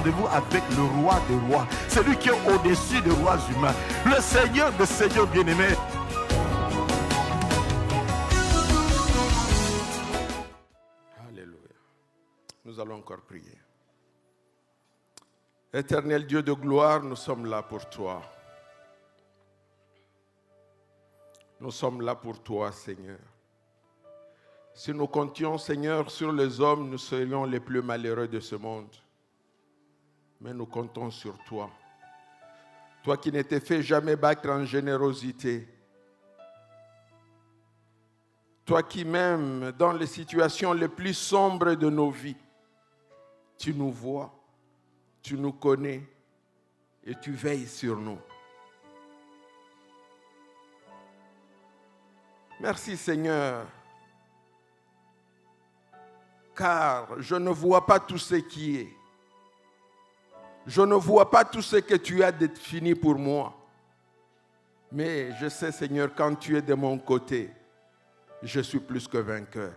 rendez-vous avec le roi des rois, celui qui est au-dessus des rois humains, le Seigneur des seigneurs bien-aimés. Alléluia. Nous allons encore prier. Éternel Dieu de gloire, nous sommes là pour toi. Nous sommes là pour toi, Seigneur. Si nous comptions, Seigneur, sur les hommes, nous serions les plus malheureux de ce monde. Mais nous comptons sur toi. Toi qui ne t'es fait jamais battre en générosité. Toi qui même, dans les situations les plus sombres de nos vies, tu nous vois, tu nous connais et tu veilles sur nous. Merci Seigneur, car je ne vois pas tout ce qui est. Je ne vois pas tout ce que tu as défini pour moi. Mais je sais Seigneur, quand tu es de mon côté, je suis plus que vainqueur.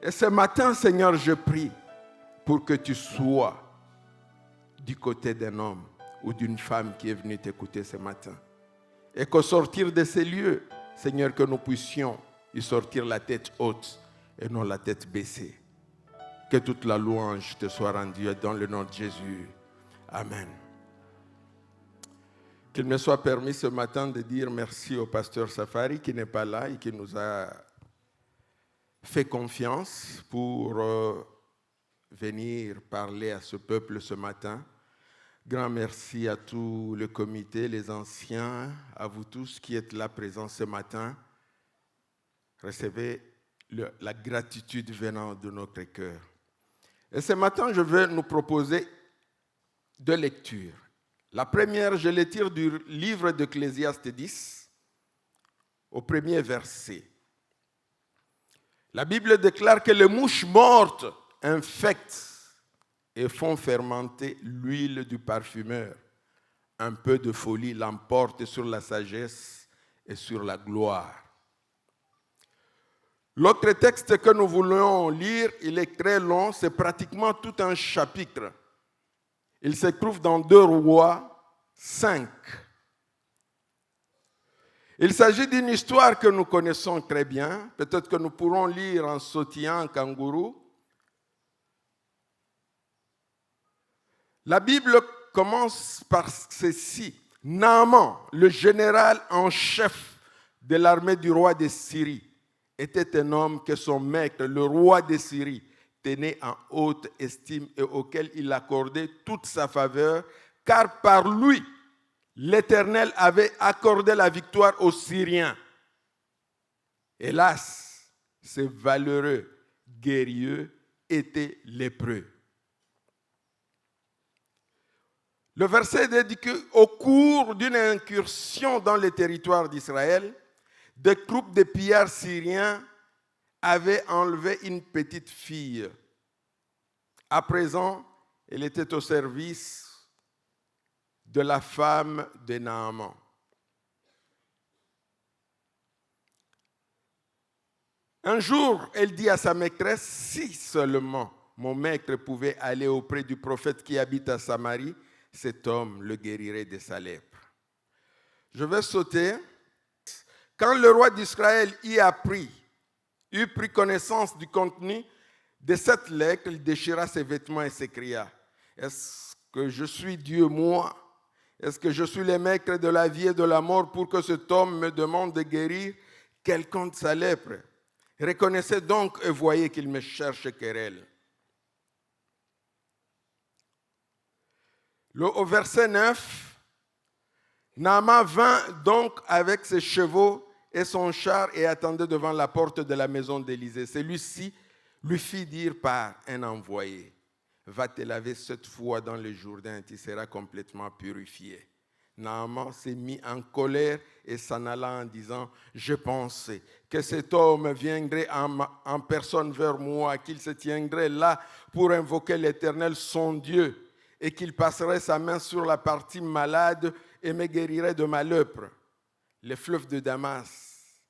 Et ce matin Seigneur, je prie pour que tu sois du côté d'un homme ou d'une femme qui est venue t'écouter ce matin. Et qu'au sortir de ces lieux, Seigneur, que nous puissions y sortir la tête haute et non la tête baissée. Que toute la louange te soit rendue dans le nom de Jésus. Amen. Qu'il me soit permis ce matin de dire merci au pasteur Safari qui n'est pas là et qui nous a fait confiance pour venir parler à ce peuple ce matin. Grand merci à tout le comité, les anciens, à vous tous qui êtes là présents ce matin. Recevez la gratitude venant de notre cœur. Et ce matin, je vais nous proposer deux lectures. La première, je les tire du livre d'Ecclésiaste 10, au premier verset. La Bible déclare que les mouches mortes infectent et font fermenter l'huile du parfumeur. Un peu de folie l'emporte sur la sagesse et sur la gloire. L'autre texte que nous voulons lire, il est très long, c'est pratiquement tout un chapitre. Il se trouve dans 2 Rois 5. Il s'agit d'une histoire que nous connaissons très bien. Peut-être que nous pourrons lire en sautillant en kangourou. La Bible commence par ceci. Naaman, le général en chef de l'armée du roi de Syrie, était un homme que son maître, le roi de Syrie, tenait en haute estime et auquel il accordait toute sa faveur, car par lui, l'Éternel avait accordé la victoire aux Syriens. Hélas, ces valeureux guerriers étaient lépreux. Le verset dit qu'au cours d'une incursion dans le territoire d'Israël, des groupes de pillards syriens avaient enlevé une petite fille. À présent, elle était au service de la femme de Naaman. Un jour, elle dit à sa maîtresse, si seulement mon maître pouvait aller auprès du prophète qui habite à Samarie, cet homme le guérirait de sa lèpre. Je vais sauter. Quand le roi d'Israël eut pris connaissance du contenu de cette lettre, il déchira ses vêtements et s'écria, est-ce que je suis Dieu, moi? Est-ce que je suis le maître de la vie et de la mort pour que cet homme me demande de guérir quelqu'un de sa lèpre? Reconnaissez donc et voyez qu'il me cherche querelle. Au verset 9, Naaman vint donc avec ses chevaux et son char et attendait devant la porte de la maison d'Élisée. Celui-ci lui fit dire par un envoyé, va te laver 7 fois dans le Jourdain, tu seras complètement purifié. Naaman s'est mis en colère et s'en alla en disant, je pensais que cet homme viendrait en personne vers moi, qu'il se tiendrait là pour invoquer l'Éternel, son Dieu, et qu'il passerait sa main sur la partie malade et me guérirait de ma lèpre. Les fleuves de Damas,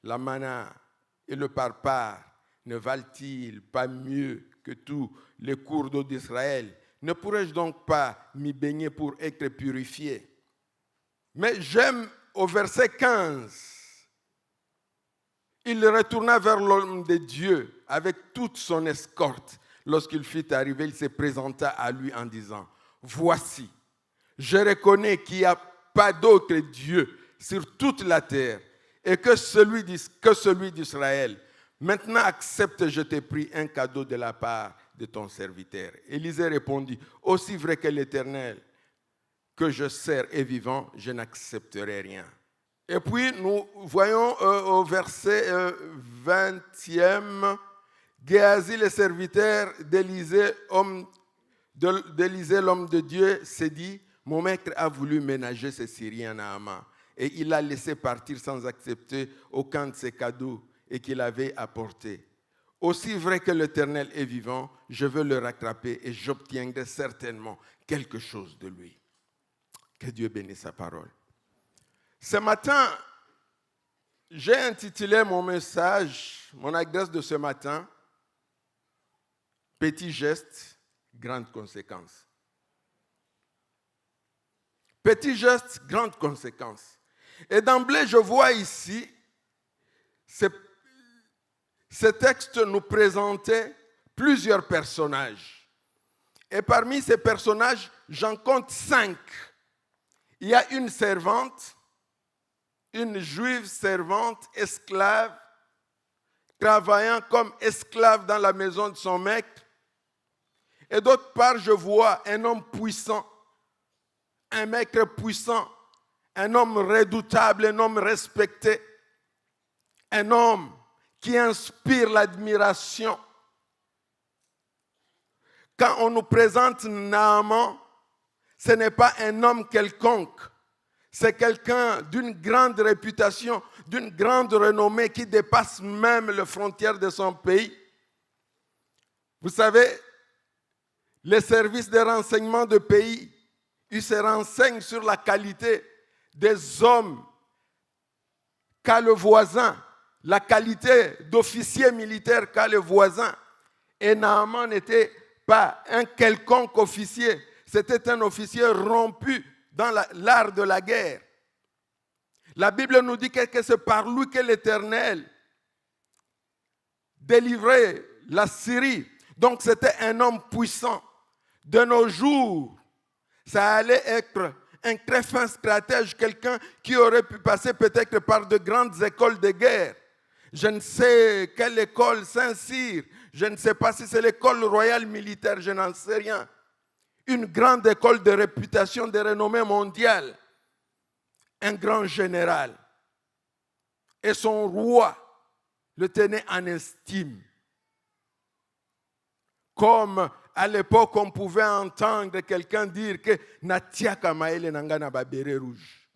la Mana et le Parpar ne valent-ils pas mieux que tous les cours d'eau d'Israël? ne pourrais-je donc pas m'y baigner pour être purifié? Mais j'aime au verset 15. Il retourna vers l'homme de Dieu avec toute son escorte. Lorsqu'il fut arrivé, il se présenta à lui en disant, « Voici, je reconnais qu'il n'y a pas d'autre Dieu sur toute la terre et que celui d'Israël. Maintenant accepte, je te prie, un cadeau de la part de ton serviteur. » Élisée répondit, « Aussi vrai que l'Éternel que je sers est vivant, je n'accepterai rien. » Et puis nous voyons au verset 20e, Géasi, le serviteur d'Élisée, l'homme de Dieu, s'est dit, « Mon maître a voulu ménager ce Syrien Naaman, et il l'a laissé partir sans accepter aucun de ses cadeaux et qu'il avait apportés. Aussi vrai que l'Éternel est vivant, je veux le rattraper et j'obtiendrai certainement quelque chose de lui. » Que Dieu bénisse sa parole. Ce matin, j'ai intitulé mon message, mon adresse de ce matin, « Petit geste, grande conséquence ». Petit geste, grande conséquence. Et d'emblée, je vois ici, ce texte nous présentait plusieurs personnages. Et parmi ces personnages, j'en compte 5. Il y a une servante, une juive servante, esclave, travaillant comme esclave dans la maison de son maître. Et d'autre part, je vois un homme puissant, un maître puissant, un homme redoutable, un homme respecté, un homme qui inspire l'admiration. Quand on nous présente Naaman, ce n'est pas un homme quelconque. C'est quelqu'un d'une grande réputation, d'une grande renommée qui dépasse même les frontières de son pays. Vous savez, les services de renseignement de pays, ils se renseignent sur la qualité des hommes qu'a le voisin, la qualité d'officier militaire qu'a le voisin. Et Naaman n'était pas un quelconque officier, c'était un officier rompu dans l'art de la guerre. La Bible nous dit que c'est par lui que l'Éternel délivrait la Syrie. Donc c'était un homme puissant. De nos jours, ça allait être un très fin stratège, quelqu'un qui aurait pu passer peut-être par de grandes écoles de guerre. Je ne sais quelle école, Saint-Cyr, je ne sais pas si c'est l'école royale militaire, je n'en sais rien. Une grande école de réputation, de renommée mondiale. Un grand général. Et son roi le tenait en estime. Comme à l'époque, on pouvait entendre quelqu'un dire que Natiaka Maele Nangana Babere rouge.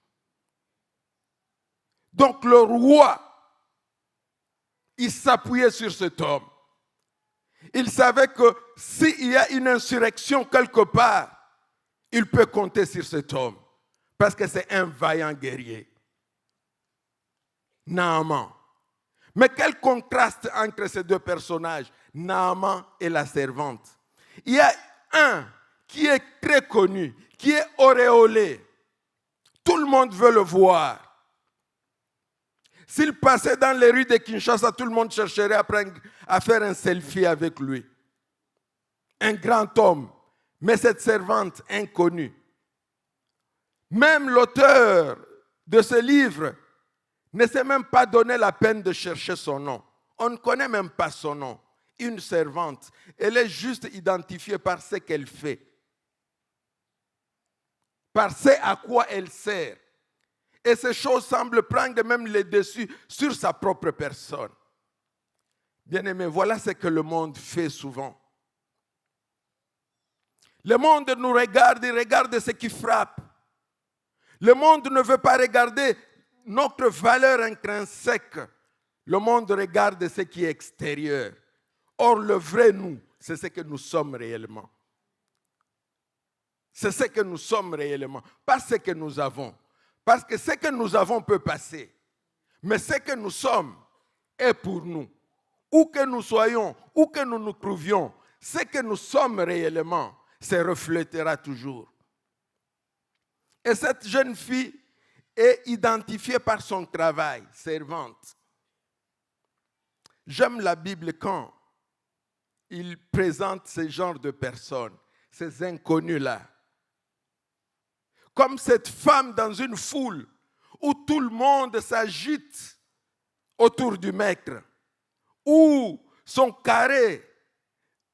Donc le roi, il s'appuyait sur cet homme. Il savait que s'il y a une insurrection quelque part, il peut compter sur cet homme. Parce que c'est un vaillant guerrier. Naaman. Mais quel contraste entre ces deux personnages, Naaman et la servante. Il y a un qui est très connu, qui est auréolé. Tout le monde veut le voir. S'il passait dans les rues de Kinshasa, tout le monde chercherait à faire un selfie avec lui. Un grand homme, mais cette servante inconnue. Même l'auteur de ce livre ne s'est même pas donné la peine de chercher son nom. On ne connaît même pas son nom. Une servante, elle est juste identifiée par ce qu'elle fait, par ce à quoi elle sert. Et ces choses semblent prendre même le dessus sur sa propre personne. Bien-aimés, voilà ce que le monde fait souvent. Le monde nous regarde, il regarde ce qui frappe. Le monde ne veut pas regarder notre valeur intrinsèque. Le monde regarde ce qui est extérieur. Or, le vrai nous, c'est ce que nous sommes réellement. C'est ce que nous sommes réellement, pas ce que nous avons. Parce que ce que nous avons peut passer. Mais ce que nous sommes est pour nous. Où que nous soyons, où que nous nous trouvions, ce que nous sommes réellement, se reflétera toujours. Et cette jeune fille est identifiée par son travail, servante. J'aime la Bible quand il présente ce genre de personnes, ces inconnus-là. Comme cette femme dans une foule où tout le monde s'agite autour du maître, où son carré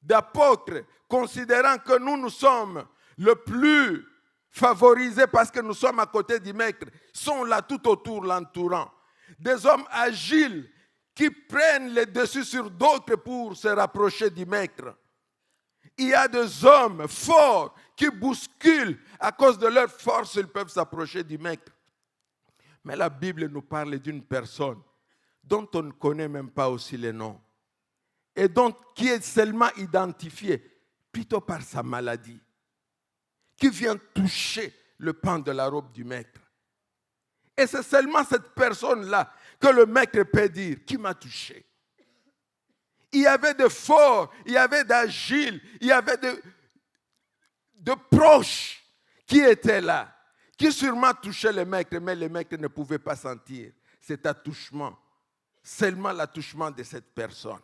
d'apôtres, considérant que nous sommes le plus favorisés parce que nous sommes à côté du maître, sont là tout autour l'entourant. Des hommes agiles qui prennent le dessus sur d'autres pour se rapprocher du maître. Il y a des hommes forts qui bousculent à cause de leur force, ils peuvent s'approcher du maître. Mais la Bible nous parle d'une personne dont on ne connaît même pas aussi le nom et qui est seulement identifiée plutôt par sa maladie, qui vient toucher le pan de la robe du maître. Et c'est seulement cette personne-là que le maître peut dire, qui m'a touché. Il y avait de forts, il y avait d'agiles, il y avait de proches qui étaient là, qui sûrement touchaient le maître, mais le maître ne pouvait pas sentir cet attouchement, seulement l'attouchement de cette personne.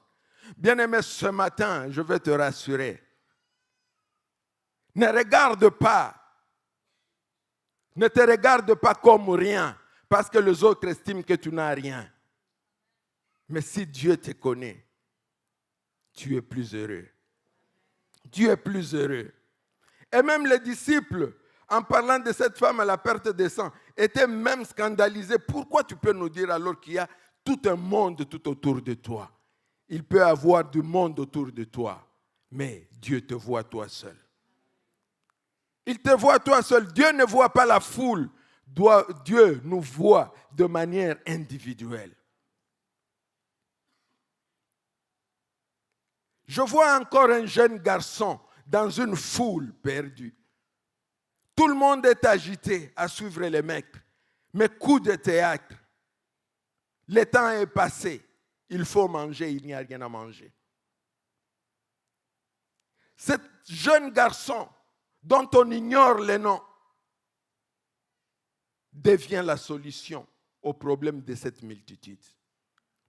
Bien-aimé, ce matin, je veux te rassurer. Ne te regarde pas comme rien, parce que les autres estiment que tu n'as rien. Mais si Dieu te connaît, tu es plus heureux. Dieu est plus heureux. Et même les disciples, en parlant de cette femme à la perte de sang, étaient même scandalisés. Pourquoi tu peux nous dire alors qu'il y a tout un monde tout autour de toi? Il peut y avoir du monde autour de toi, mais Dieu te voit toi seul. Il te voit toi seul. Dieu ne voit pas la foule. Dieu nous voit de manière individuelle. Je vois encore un jeune garçon dans une foule perdue. Tout le monde est agité à suivre les maîtres. Mais coup de théâtre. Le temps est passé. Il faut manger, il n'y a rien à manger. Cet jeune garçon dont on ignore le nom devient la solution au problème de cette multitude.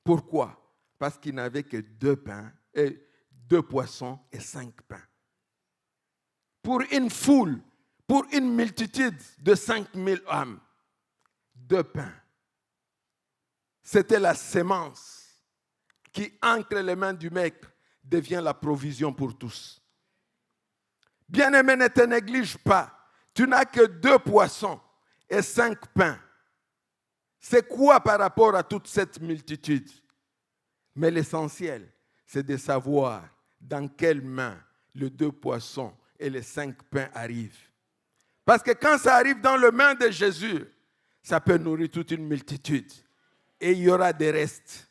Pourquoi? Parce qu'il n'avait que 2 pains, 2 poissons et 5 pains. Pour une foule, pour une multitude de 5000 âmes, 2 pains. C'était la sémence qui, entre les mains du maître, devient la provision pour tous. Bien-aimé, ne te néglige pas. Tu n'as que 2 poissons et 5 pains. C'est quoi par rapport à toute cette multitude? Mais l'essentiel, c'est de savoir dans quelle main les 2 poissons et les 5 pains arrivent. Parce que quand ça arrive dans les mains de Jésus, ça peut nourrir toute une multitude. Et il y aura des restes.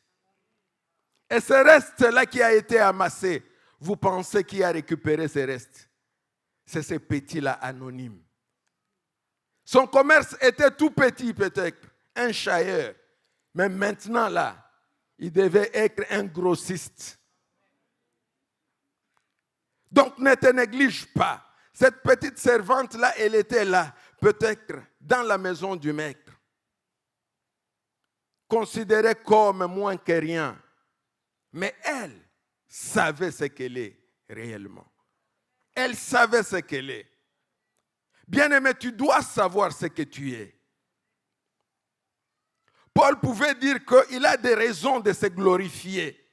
Et ce reste-là qui a été amassé, vous pensez qui a récupéré ces restes? C'est ce petit-là anonyme. Son commerce était tout petit peut-être, un chailleur. Mais maintenant là, il devait être un grossiste. Donc ne te néglige pas. Cette petite servante-là, elle était là, peut-être dans la maison du maître. Considérée comme moins que rien. Mais elle savait ce qu'elle est réellement. Elle savait ce qu'elle est. Bien-aimé, tu dois savoir ce que tu es. Paul pouvait dire qu'il a des raisons de se glorifier.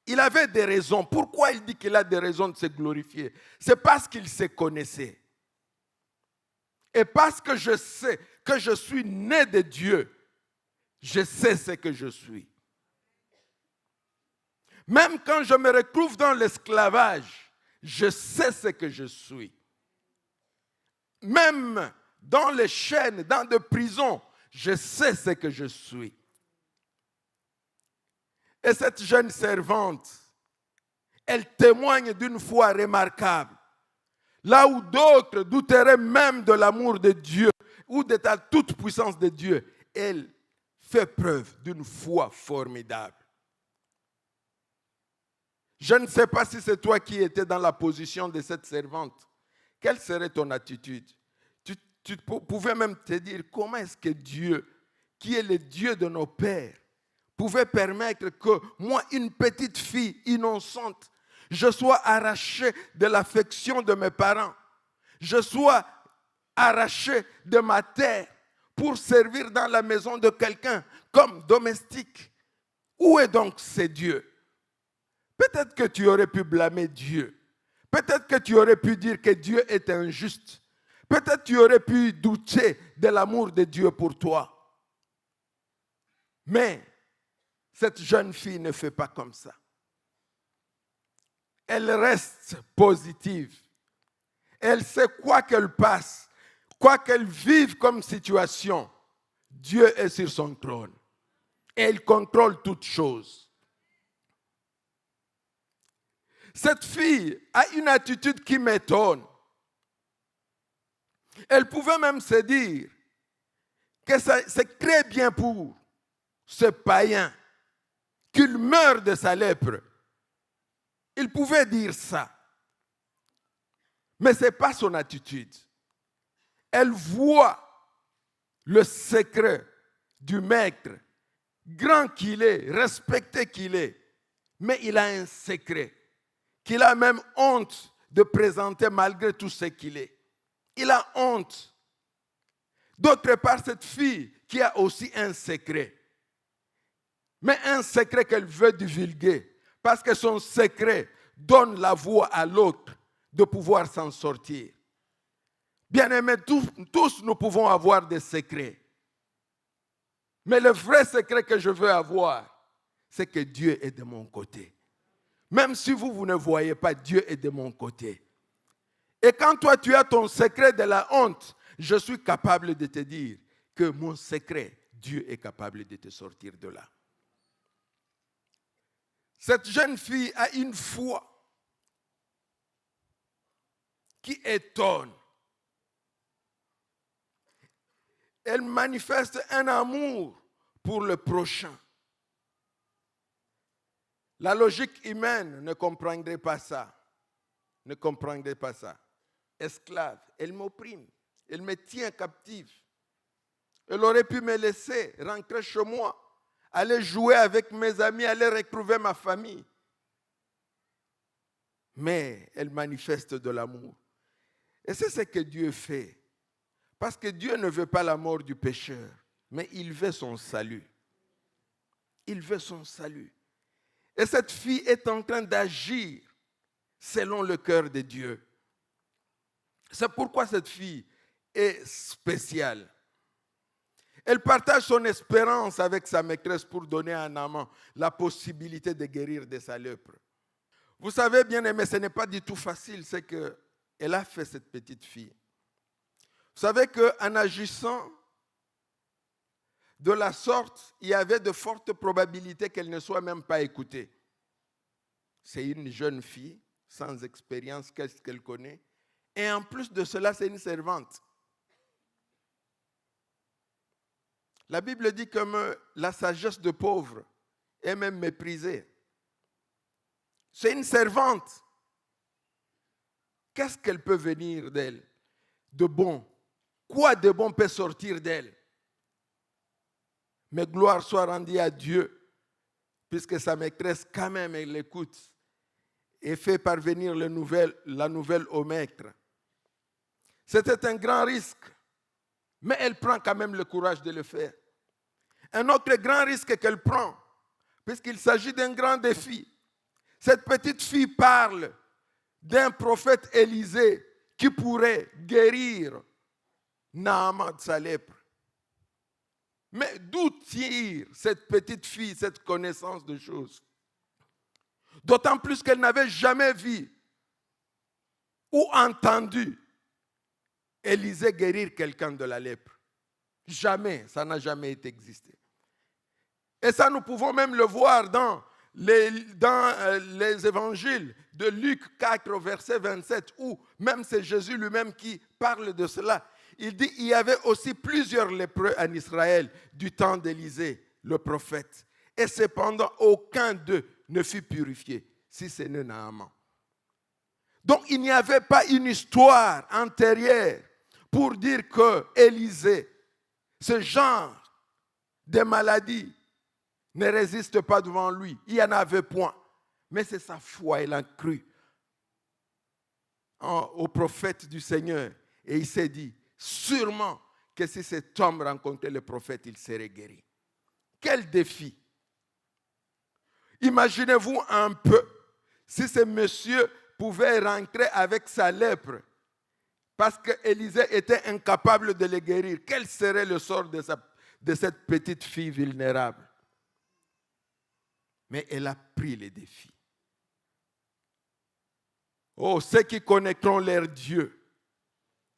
Il avait des raisons. Pourquoi il dit qu'il a des raisons de se glorifier? C'est parce qu'il se connaissait. Et parce que je sais que je suis né de Dieu, je sais ce que je suis. Même quand je me retrouve dans l'esclavage, je sais ce que je suis. Même dans les chaînes, dans des prisons, je sais ce que je suis. Et cette jeune servante, elle témoigne d'une foi remarquable. Là où d'autres douteraient même de l'amour de Dieu ou de la toute-puissance de Dieu, elle fait preuve d'une foi formidable. Je ne sais pas si c'est toi qui étais dans la position de cette servante. Quelle serait ton attitude? Tu pouvais même te dire, comment est-ce que Dieu, qui est le Dieu de nos pères, pouvait permettre que moi, une petite fille innocente, je sois arraché de l'affection de mes parents, je sois arraché de ma terre pour servir dans la maison de quelqu'un comme domestique. Où est donc ce Dieu? Peut-être que tu aurais pu blâmer Dieu. Peut-être que tu aurais pu dire que Dieu est injuste. Peut-être que tu aurais pu douter de l'amour de Dieu pour toi. Mais cette jeune fille ne fait pas comme ça. Elle reste positive. Elle sait quoi qu'elle passe, quoi qu'elle vive comme situation, Dieu est sur son trône. Et il contrôle toutes choses. Cette fille a une attitude qui m'étonne. Elle pouvait même se dire que c'est très bien pour ce païen qu'il meure de sa lèpre. Il pouvait dire ça. Mais ce n'est pas son attitude. Elle voit le secret du maître, grand qu'il est, respecté qu'il est, mais il a un secret qu'il a même honte de présenter malgré tout ce qu'il est. Il a honte. D'autre part, cette fille qui a aussi un secret, mais un secret qu'elle veut divulguer, parce que son secret donne la voix à l'autre de pouvoir s'en sortir. Bien-aimés, tous nous pouvons avoir des secrets. Mais le vrai secret que je veux avoir, c'est que Dieu est de mon côté. Même si vous ne voyez pas, Dieu est de mon côté. Et quand toi, tu as ton secret de la honte, je suis capable de te dire que mon secret, Dieu est capable de te sortir de là. Cette jeune fille a une foi qui étonne. Elle manifeste un amour pour le prochain. La logique humaine ne comprendrait pas ça. Ne comprendrait pas ça. Esclave, elle m'opprime, elle me tient captive. Elle aurait pu me laisser rentrer chez moi, aller jouer avec mes amis, aller retrouver ma famille. Mais elle manifeste de l'amour. Et c'est ce que Dieu fait. Parce que Dieu ne veut pas la mort du pécheur, mais il veut son salut. Il veut son salut. Et cette fille est en train d'agir selon le cœur de Dieu. C'est pourquoi cette fille est spéciale. Elle partage son espérance avec sa maîtresse pour donner à un amant la possibilité de guérir de sa lèpre. Vous savez, bien aimé, ce n'est pas du tout facile ce qu'elle a fait, cette petite fille. Vous savez qu'en agissant de la sorte, il y avait de fortes probabilités qu'elle ne soit même pas écoutée. C'est une jeune fille, sans expérience, qu'est-ce qu'elle connaît? Et en plus de cela, c'est une servante. La Bible dit que la sagesse de pauvre est même méprisée. C'est une servante. Qu'est-ce qu'elle peut venir d'elle de bon? Quoi de bon peut sortir d'elle? Mais gloire soit rendue à Dieu, puisque sa maîtresse, quand même, elle l'écoute et fait parvenir la nouvelle au maître. C'était un grand risque, mais elle prend quand même le courage de le faire. Un autre grand risque qu'elle prend, puisqu'il s'agit d'un grand défi. Cette petite fille parle d'un prophète Élisée qui pourrait guérir Naaman de sa lèpre. Mais d'où tire cette petite fille cette connaissance de choses? D'autant plus qu'elle n'avait jamais vu ou entendu Élisée guérir quelqu'un de la lèpre. Jamais, ça n'a jamais existé. Et ça, nous pouvons même le voir dans les évangiles de Luc 4, verset 27, où même c'est Jésus lui-même qui parle de cela. Il dit qu'il y avait aussi plusieurs lépreux en Israël du temps d'Élisée, le prophète. Et cependant, aucun d'eux ne fut purifié, si ce n'est Naaman. Donc il n'y avait pas une histoire antérieure pour dire que Élisée, ce genre de maladie, ne résiste pas devant lui. Il n'y en avait point. Mais c'est sa foi, il a cru au prophète du Seigneur. Et il s'est dit, sûrement que si cet homme rencontrait le prophète, il serait guéri. Quel défi! Imaginez-vous un peu si ce monsieur pouvait rentrer avec sa lèpre parce qu'Élisée était incapable de le guérir. Quel serait le sort de cette petite fille vulnérable? Mais elle a pris le défi. Oh, ceux qui connaîtront leur Dieu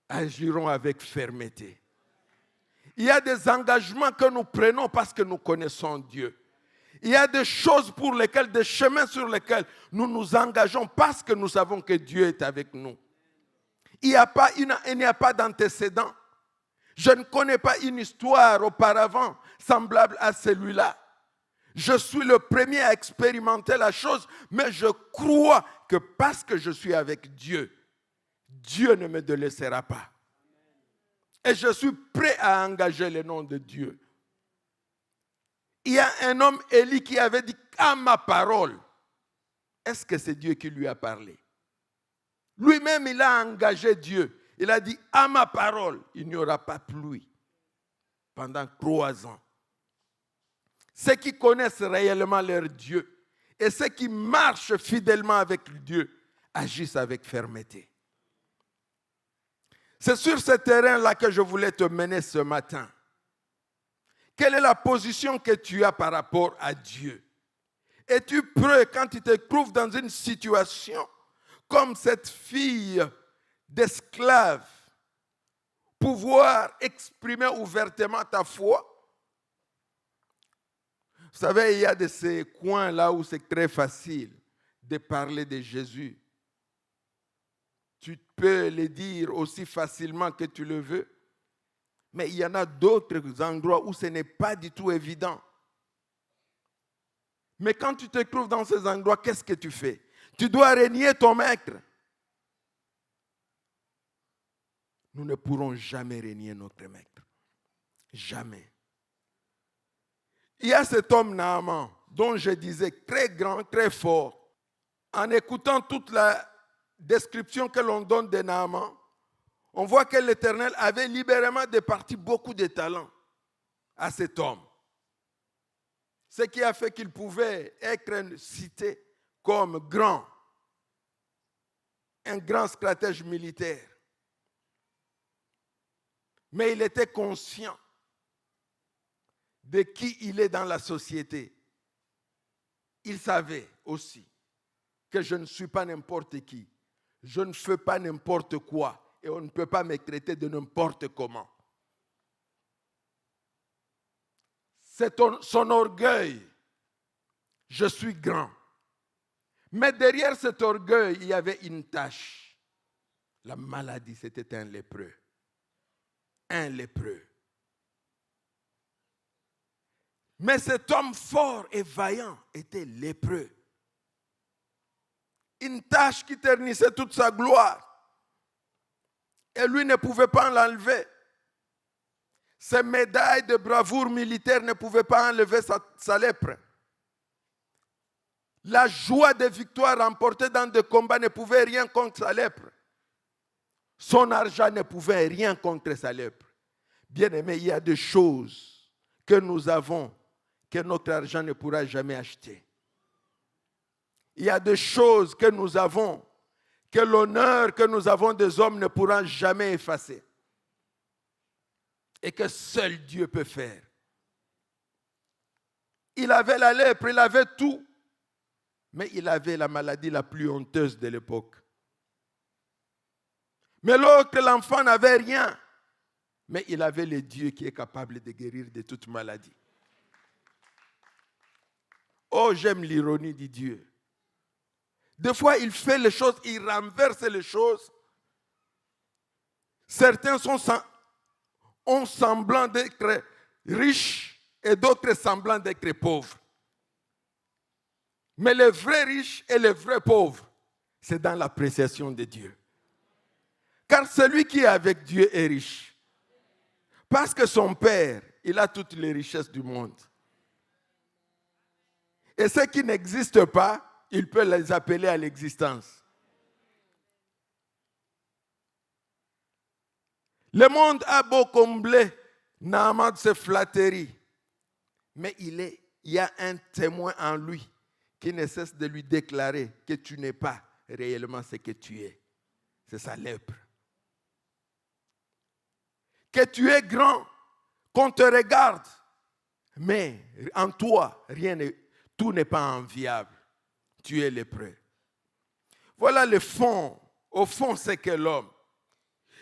agiront avec fermeté. Il y a des engagements que nous prenons parce que nous connaissons Dieu. Il y a des choses pour lesquelles, des chemins sur lesquels nous nous engageons parce que nous savons que Dieu est avec nous. Il n'y a pas d'antécédent. Je ne connais pas une histoire auparavant semblable à celui-là. Je suis le premier à expérimenter la chose, mais je crois que parce que je suis avec Dieu, Dieu ne me délaissera pas. Et je suis prêt à engager le nom de Dieu. Il y a un homme, Élie, qui avait dit « à ma parole ». Est-ce que c'est Dieu qui lui a parlé? Lui-même, il a engagé Dieu. Il a dit « à ma parole, il n'y aura pas pluie » pendant 3 ans. Ceux qui connaissent réellement leur Dieu et ceux qui marchent fidèlement avec Dieu agissent avec fermeté. C'est sur ce terrain-là que je voulais te mener ce matin. Quelle est la position que tu as par rapport à Dieu? Es-tu prêt, quand tu te trouves dans une situation comme cette fille d'esclave, pouvoir exprimer ouvertement ta foi? Vous savez, il y a de ces coins-là où c'est très facile de parler de Jésus. Tu peux le dire aussi facilement que tu le veux. Mais il y en a d'autres endroits où ce n'est pas du tout évident. Mais quand tu te trouves dans ces endroits, qu'est-ce que tu fais? Tu dois renier ton maître. Nous ne pourrons jamais renier notre maître. Jamais. Il y a cet homme Naaman, dont je disais très grand, très fort. En écoutant toute la description que l'on donne de Naaman, on voit que l'Éternel avait libérément départi beaucoup de talents à cet homme. Ce qui a fait qu'il pouvait être cité comme grand, un grand stratège militaire. Mais il était conscient de qui il est dans la société. Il savait aussi que je ne suis pas n'importe qui. Je ne fais pas n'importe quoi. Et on ne peut pas me traiter de n'importe comment. C'est son orgueil. Je suis grand. Mais derrière cet orgueil, il y avait une tâche. La maladie, c'était un lépreux. Un lépreux. Mais cet homme fort et vaillant était lépreux. Une tâche qui ternissait toute sa gloire. Et lui ne pouvait pas l'enlever. Ses médailles de bravoure militaire ne pouvaient pas enlever sa lèpre. La joie des victoires remportées dans des combats ne pouvait rien contre sa lèpre. Son argent ne pouvait rien contre sa lèpre. Bien aimé, il y a des choses que nous avons que notre argent ne pourra jamais acheter. Il y a des choses que nous avons que l'honneur que nous avons des hommes ne pourra jamais effacer. Et que seul Dieu peut faire. Il avait la lèpre, il avait tout. Mais il avait la maladie la plus honteuse de l'époque. Mais l'autre, l'enfant, n'avait rien. Mais il avait le Dieu qui est capable de guérir de toute maladie. Oh, j'aime l'ironie de Dieu. Des fois, il fait les choses, il renverse les choses. Certains ont semblant d'être riches et d'autres semblant d'être pauvres. Mais les vrais riches et les vrais pauvres, c'est dans l'appréciation de Dieu. Car celui qui est avec Dieu est riche. Parce que son Père, il a toutes les richesses du monde. Et ceux qui n'existent pas, il peut les appeler à l'existence. Le monde a beau combler Naaman de ses flatteries, mais il y a un témoin en lui qui ne cesse de lui déclarer que tu n'es pas réellement ce que tu es. C'est sa lèpre. Que tu es grand, qu'on te regarde, mais en toi, tout n'est pas enviable. Tu es lépreux. Voilà le fond. Au fond, c'est que l'homme,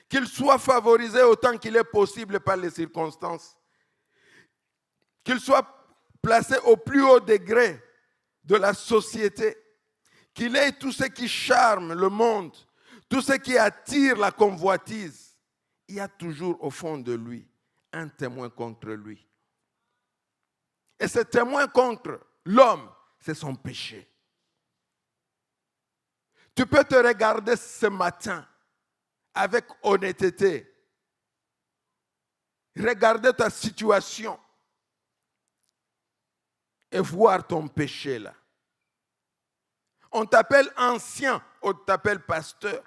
qu'il soit favorisé autant qu'il est possible par les circonstances, qu'il soit placé au plus haut degré de la société, qu'il ait tout ce qui charme le monde, tout ce qui attire la convoitise, il y a toujours au fond de lui un témoin contre lui. Et ce témoin contre l'homme, c'est son péché. Tu peux te regarder ce matin avec honnêteté. Regarder ta situation et voir ton péché là. On t'appelle ancien, on t'appelle pasteur,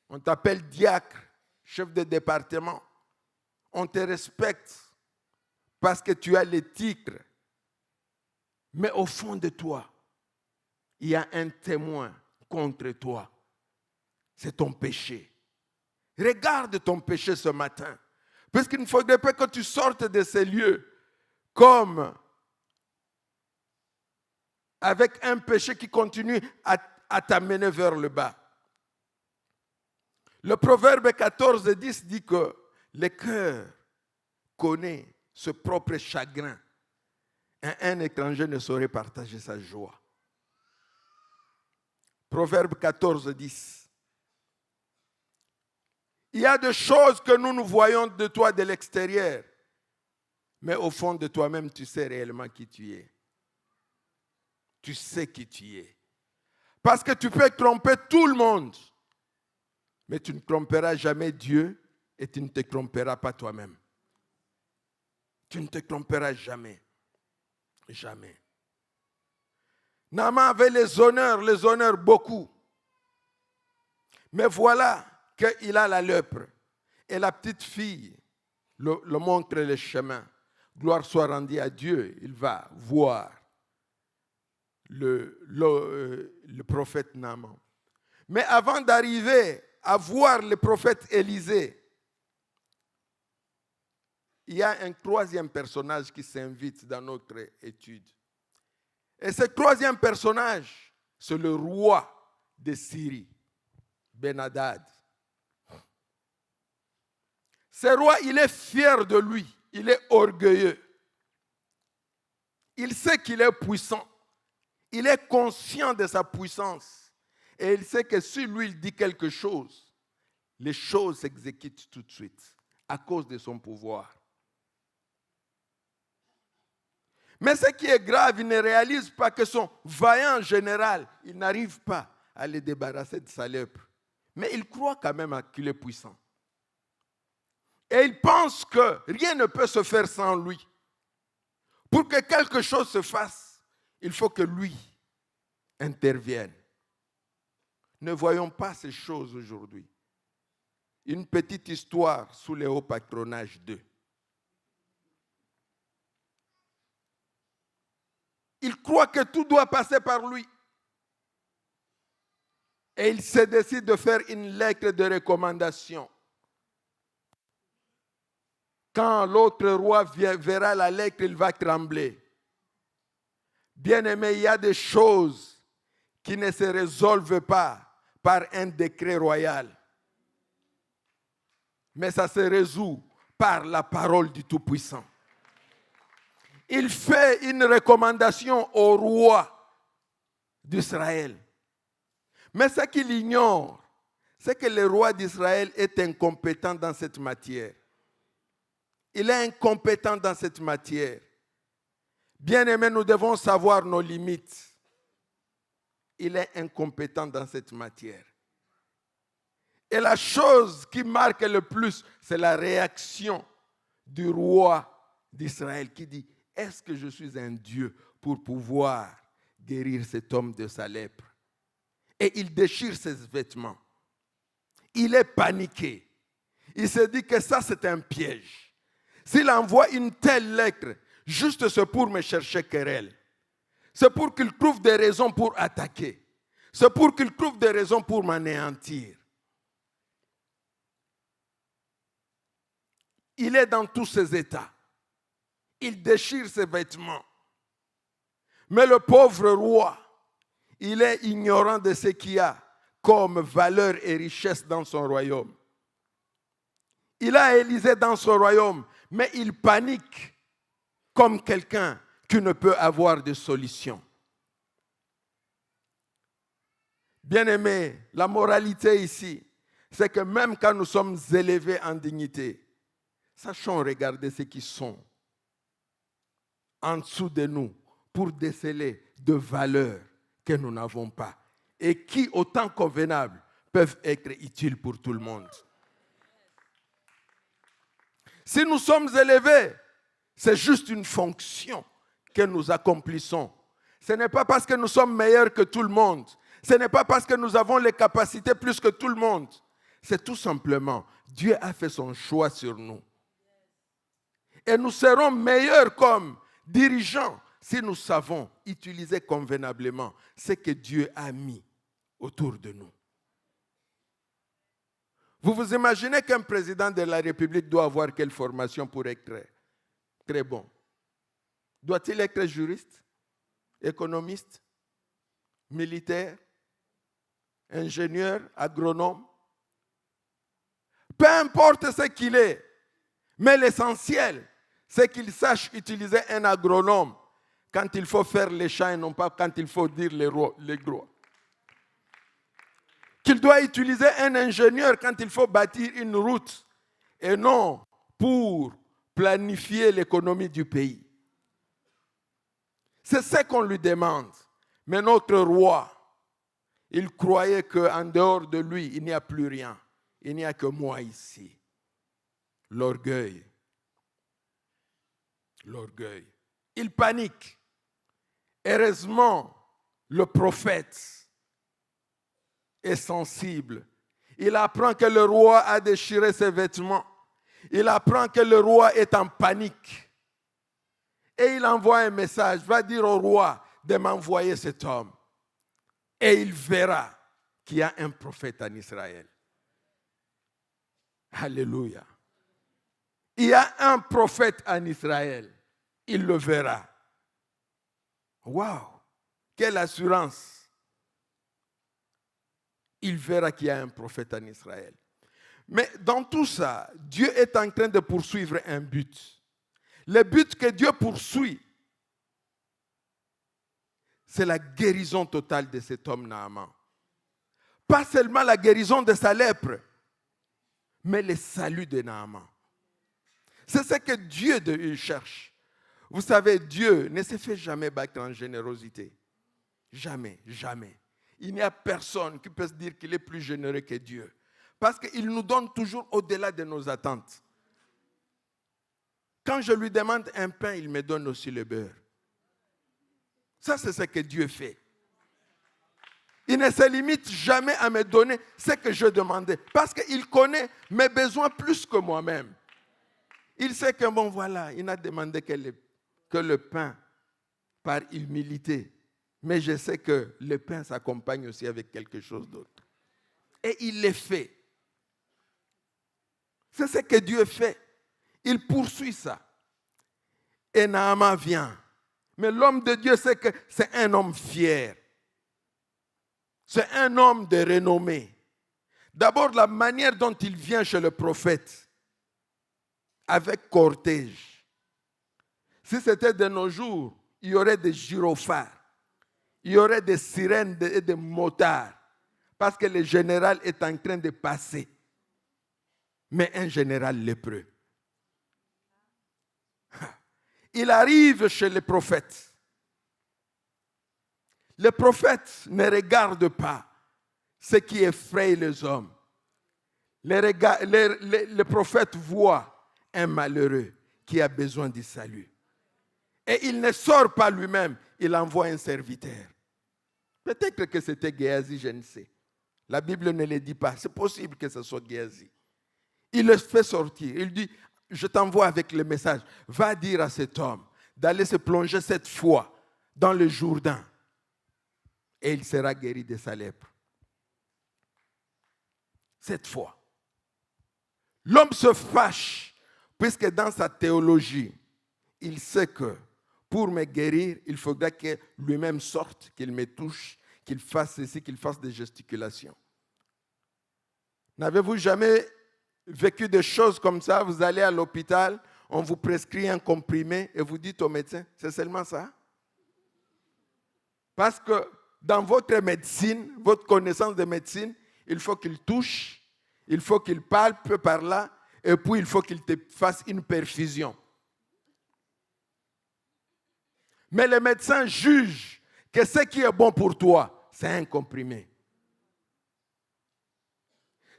on t'appelle diacre, chef de département. On te respecte parce que tu as les titres. Mais au fond de toi, il y a un témoin contre toi. C'est ton péché. Regarde ton péché ce matin. Parce qu'il ne faudrait pas que tu sortes de ces lieux comme avec un péché qui continue à t'amener vers le bas. Le proverbe 14:10 dit que le cœur connaît ce propre chagrin. Un étranger ne saurait partager sa joie. Proverbe 14:10. Il y a des choses que nous voyons de toi de l'extérieur, mais au fond de toi-même, tu sais réellement qui tu es. Tu sais qui tu es. Parce que tu peux tromper tout le monde, mais tu ne tromperas jamais Dieu et tu ne te tromperas pas toi-même. Tu ne te tromperas jamais. Jamais. Naaman avait les honneurs beaucoup. Mais voilà qu'il a la lèpre. Et la petite fille le montre le chemin. Gloire soit rendue à Dieu. Il va voir le prophète Naaman. Mais avant d'arriver à voir le prophète Élisée, il y a un troisième personnage qui s'invite dans notre étude. Et ce troisième personnage, c'est le roi de Syrie, Ben-Hadad. Ce roi, il est fier de lui, il est orgueilleux. Il sait qu'il est puissant. Il est conscient de sa puissance. Et il sait que si lui, il dit quelque chose, les choses s'exécutent tout de suite à cause de son pouvoir. Mais ce qui est grave, il ne réalise pas que son vaillant général, il n'arrive pas à le débarrasser de sa lèpre. Mais il croit quand même qu'il est puissant. Et il pense que rien ne peut se faire sans lui. Pour que quelque chose se fasse, il faut que lui intervienne. Ne voyons pas ces choses aujourd'hui. Une petite histoire sous le haut patronage d'eux. Il croit que tout doit passer par lui. Et il se décide de faire une lettre de recommandation. Quand l'autre roi verra la lettre, il va trembler. Bien-aimé, il y a des choses qui ne se résolvent pas par un décret royal. Mais ça se résout par la parole du Tout-Puissant. Il fait une recommandation au roi d'Israël. Mais ce qu'il ignore, c'est que le roi d'Israël est incompétent dans cette matière. Il est incompétent dans cette matière. Bien-aimés, nous devons savoir nos limites. il est incompétent dans cette matière. Et la chose qui marque le plus, c'est la réaction du roi d'Israël qui dit, est-ce que je suis un Dieu pour pouvoir guérir cet homme de sa lèpre? Et il déchire ses vêtements. Il est paniqué. Il se dit que ça, c'est un piège. S'il envoie une telle lettre, juste c'est pour me chercher querelle. C'est pour qu'il trouve des raisons pour attaquer. C'est pour qu'il trouve des raisons pour m'anéantir. Il est dans tous ses états. Il déchire ses vêtements. Mais le pauvre roi, il est ignorant de ce qu'il y a comme valeur et richesse dans son royaume. Il a Élisée dans son royaume, mais il panique comme quelqu'un qui ne peut avoir de solution. Bien-aimés, la moralité ici, c'est que même quand nous sommes élevés en dignité, sachons regarder ceux qui sont en dessous de nous pour déceler de valeurs que nous n'avons pas et qui, au temps convenable, peuvent être utiles pour tout le monde. Si nous sommes élevés, c'est juste une fonction que nous accomplissons. Ce n'est pas parce que nous sommes meilleurs que tout le monde. Ce n'est pas parce que nous avons les capacités plus que tout le monde. C'est tout simplement, Dieu a fait son choix sur nous. Et nous serons meilleurs comme dirigeants si nous savons utiliser convenablement ce que Dieu a mis autour de nous. Vous vous imaginez qu'un président de la République doit avoir quelle formation pour être très bon? Doit-il être juriste, économiste, militaire, ingénieur, agronome? Peu importe ce qu'il est, mais l'essentiel, c'est qu'il sache utiliser un agronome quand il faut faire les champs et non pas quand il faut dire les gros. Qu'il doit utiliser un ingénieur quand il faut bâtir une route et non pour planifier l'économie du pays. C'est ce qu'on lui demande. Mais notre roi, il croyait qu'en dehors de lui, il n'y a plus rien. Il n'y a que moi ici. L'orgueil. L'orgueil. Il panique. Heureusement, le prophète est sensible. Il apprend que le roi a déchiré ses vêtements. Il apprend que le roi est en panique. Et il envoie un message, va dire au roi de m'envoyer cet homme. Et il verra qu'il y a un prophète en Israël. Alléluia. Il y a un prophète en Israël. Il le verra. Waouh! Quelle assurance! Il verra qu'il y a un prophète en Israël. Mais dans tout ça, Dieu est en train de poursuivre un but. Le but que Dieu poursuit, c'est la guérison totale de cet homme Naaman. Pas seulement la guérison de sa lèpre, mais le salut de Naaman. C'est ce que Dieu cherche. Vous savez, Dieu ne se fait jamais battre en générosité. Jamais, jamais. Il n'y a personne qui peut se dire qu'il est plus généreux que Dieu. Parce qu'il nous donne toujours au-delà de nos attentes. Quand je lui demande un pain, il me donne aussi le beurre. Ça, c'est ce que Dieu fait. Il ne se limite jamais à me donner ce que je demandais. Parce qu'il connaît mes besoins plus que moi-même. Il sait que, bon, voilà, il n'a demandé que le pain par humilité. Mais je sais que le pain s'accompagne aussi avec quelque chose d'autre. Et il le fait. C'est ce que Dieu fait. Il poursuit ça. Et Naaman vient. Mais l'homme de Dieu sait que c'est un homme fier. C'est un homme de renommée. D'abord, la manière dont il vient chez le prophète, avec cortège. Si c'était de nos jours, il y aurait des gyrophares. Il y aurait des sirènes et des motards. Parce que le général est en train de passer. Mais un général lépreux. Il arrive chez le prophète. Les prophètes ne regardent pas ce qui effraie les hommes. Les prophètes voient un malheureux qui a besoin du salut. Et il ne sort pas lui-même, il envoie un serviteur. Peut-être que c'était Géasi, je ne sais. La Bible ne le dit pas. C'est possible que ce soit Géasi. Il le fait sortir. Il dit, je t'envoie avec le message. Va dire à cet homme d'aller se plonger cette fois dans le Jourdain. Et il sera guéri de sa lèpre. Cette fois. L'homme se fâche, puisque dans sa théologie, il sait que pour me guérir, il faudra que lui-même sorte, qu'il me touche, qu'il fasse ceci, qu'il fasse des gesticulations. N'avez-vous jamais vécu des choses comme ça? Vous allez à l'hôpital, on vous prescrit un comprimé et vous dites au médecin, c'est seulement ça? Parce que dans votre médecine, votre connaissance de médecine, il faut qu'il touche, il faut qu'il palpe par là, et puis il faut qu'il te fasse une perfusion. Mais le médecin juge que ce qui est bon pour toi, c'est un comprimé.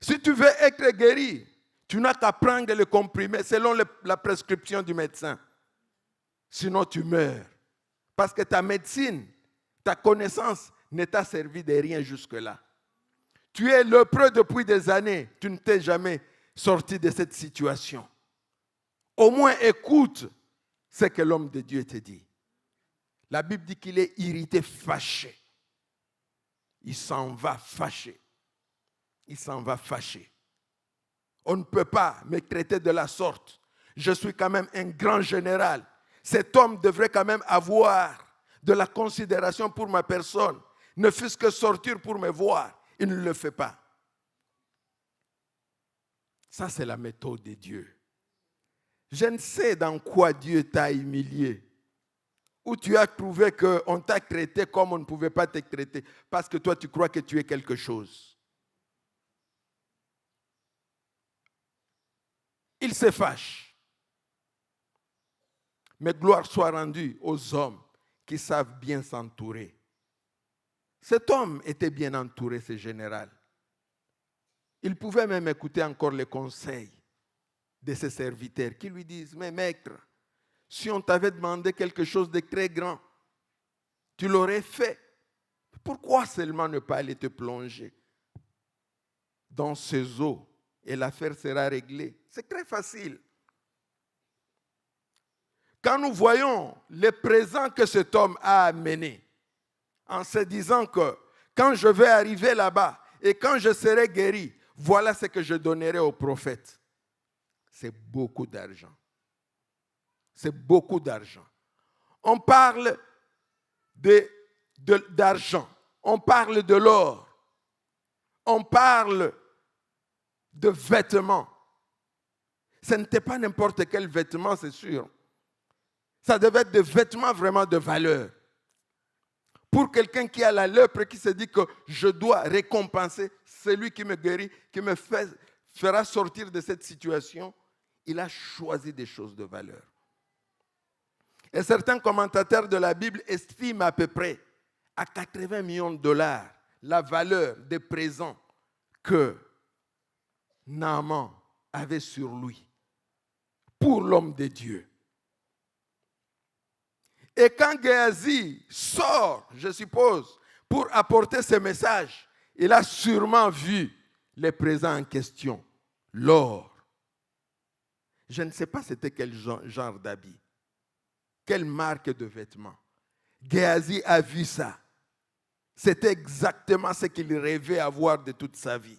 Si tu veux être guéri, tu n'as qu'à prendre le comprimé selon la prescription du médecin. Sinon, tu meurs. Parce que ta médecine, ta connaissance ne t'a servi de rien jusque-là. Tu es lépreux depuis des années. Tu ne t'es jamais sorti de cette situation. Au moins, écoute ce que l'homme de Dieu te dit. La Bible dit qu'il est irrité, fâché. Il s'en va fâché. Il s'en va fâché. On ne peut pas me traiter de la sorte. Je suis quand même un grand général. Cet homme devrait quand même avoir de la considération pour ma personne. Ne fût-ce que sortir pour me voir. Il ne le fait pas. Ça, c'est la méthode de Dieu. Je ne sais dans quoi Dieu t'a humilié. Où tu as trouvé qu'on t'a traité comme on ne pouvait pas te traiter. Parce que toi, tu crois que tu es quelque chose. Il se fâche. Mais gloire soit rendue aux hommes qui savent bien s'entourer. Cet homme était bien entouré, ce général. Il pouvait même écouter encore les conseils de ses serviteurs qui lui disent, mais maître, si on t'avait demandé quelque chose de très grand, tu l'aurais fait. Pourquoi seulement ne pas aller te plonger dans ces eaux et l'affaire sera réglée? C'est très facile. Quand nous voyons les présents que cet homme a amenés, en se disant que quand je vais arriver là-bas et quand je serai guéri, voilà ce que je donnerai au prophète. C'est beaucoup d'argent. C'est beaucoup d'argent. On parle d'argent. On parle de l'or. On parle de vêtements. Ce n'était pas n'importe quel vêtement, c'est sûr. Ça devait être des vêtements vraiment de valeur. Pour quelqu'un qui a la lèpre, qui se dit que je dois récompenser celui qui me guérit, qui me fera sortir de cette situation, il a choisi des choses de valeur. Et certains commentateurs de la Bible estiment à peu près à 80 millions de dollars la valeur des présents que Naaman avait sur lui pour l'homme de Dieu. Et quand Géasi sort, je suppose, pour apporter ce message, il a sûrement vu les présents en question, l'or. Je ne sais pas c'était quel genre d'habit, quelle marque de vêtements. Géasi a vu ça. C'était exactement ce qu'il rêvait avoir de toute sa vie.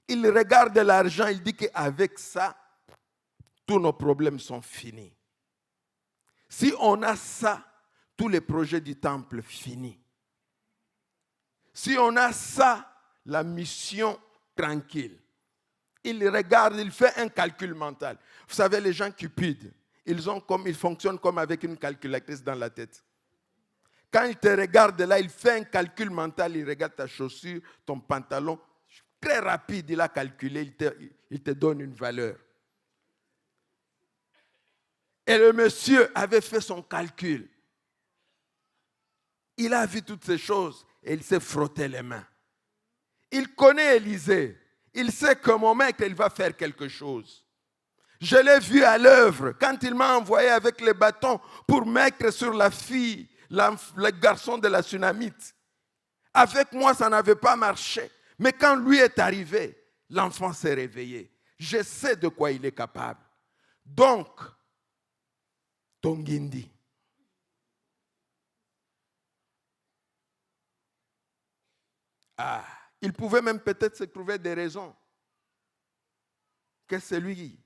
Il regarde l'argent, il dit qu'avec ça, tous nos problèmes sont finis. Si on a ça, tous les projets du temple finis. Si on a ça, la mission tranquille. Il regarde, il fait un calcul mental. Vous savez, les gens cupides, ils fonctionnent comme avec une calculatrice dans la tête. Quand il te regarde là, il fait un calcul mental, il regarde ta chaussure, ton pantalon. Très rapide, il a calculé, il te donne une valeur. Et le monsieur avait fait son calcul. Il a vu toutes ces choses et il s'est frotté les mains. Il connaît Élisée. Il sait que mon maître, il va faire quelque chose. Je l'ai vu à l'œuvre quand il m'a envoyé avec les bâtons pour mettre sur la fille, le garçon de la Sunamite. Avec moi, ça n'avait pas marché. Mais quand lui est arrivé, l'enfant s'est réveillé. Je sais de quoi il est capable. Donc, Tongindi. Il pouvait même peut-être se trouver des raisons que c'est lui,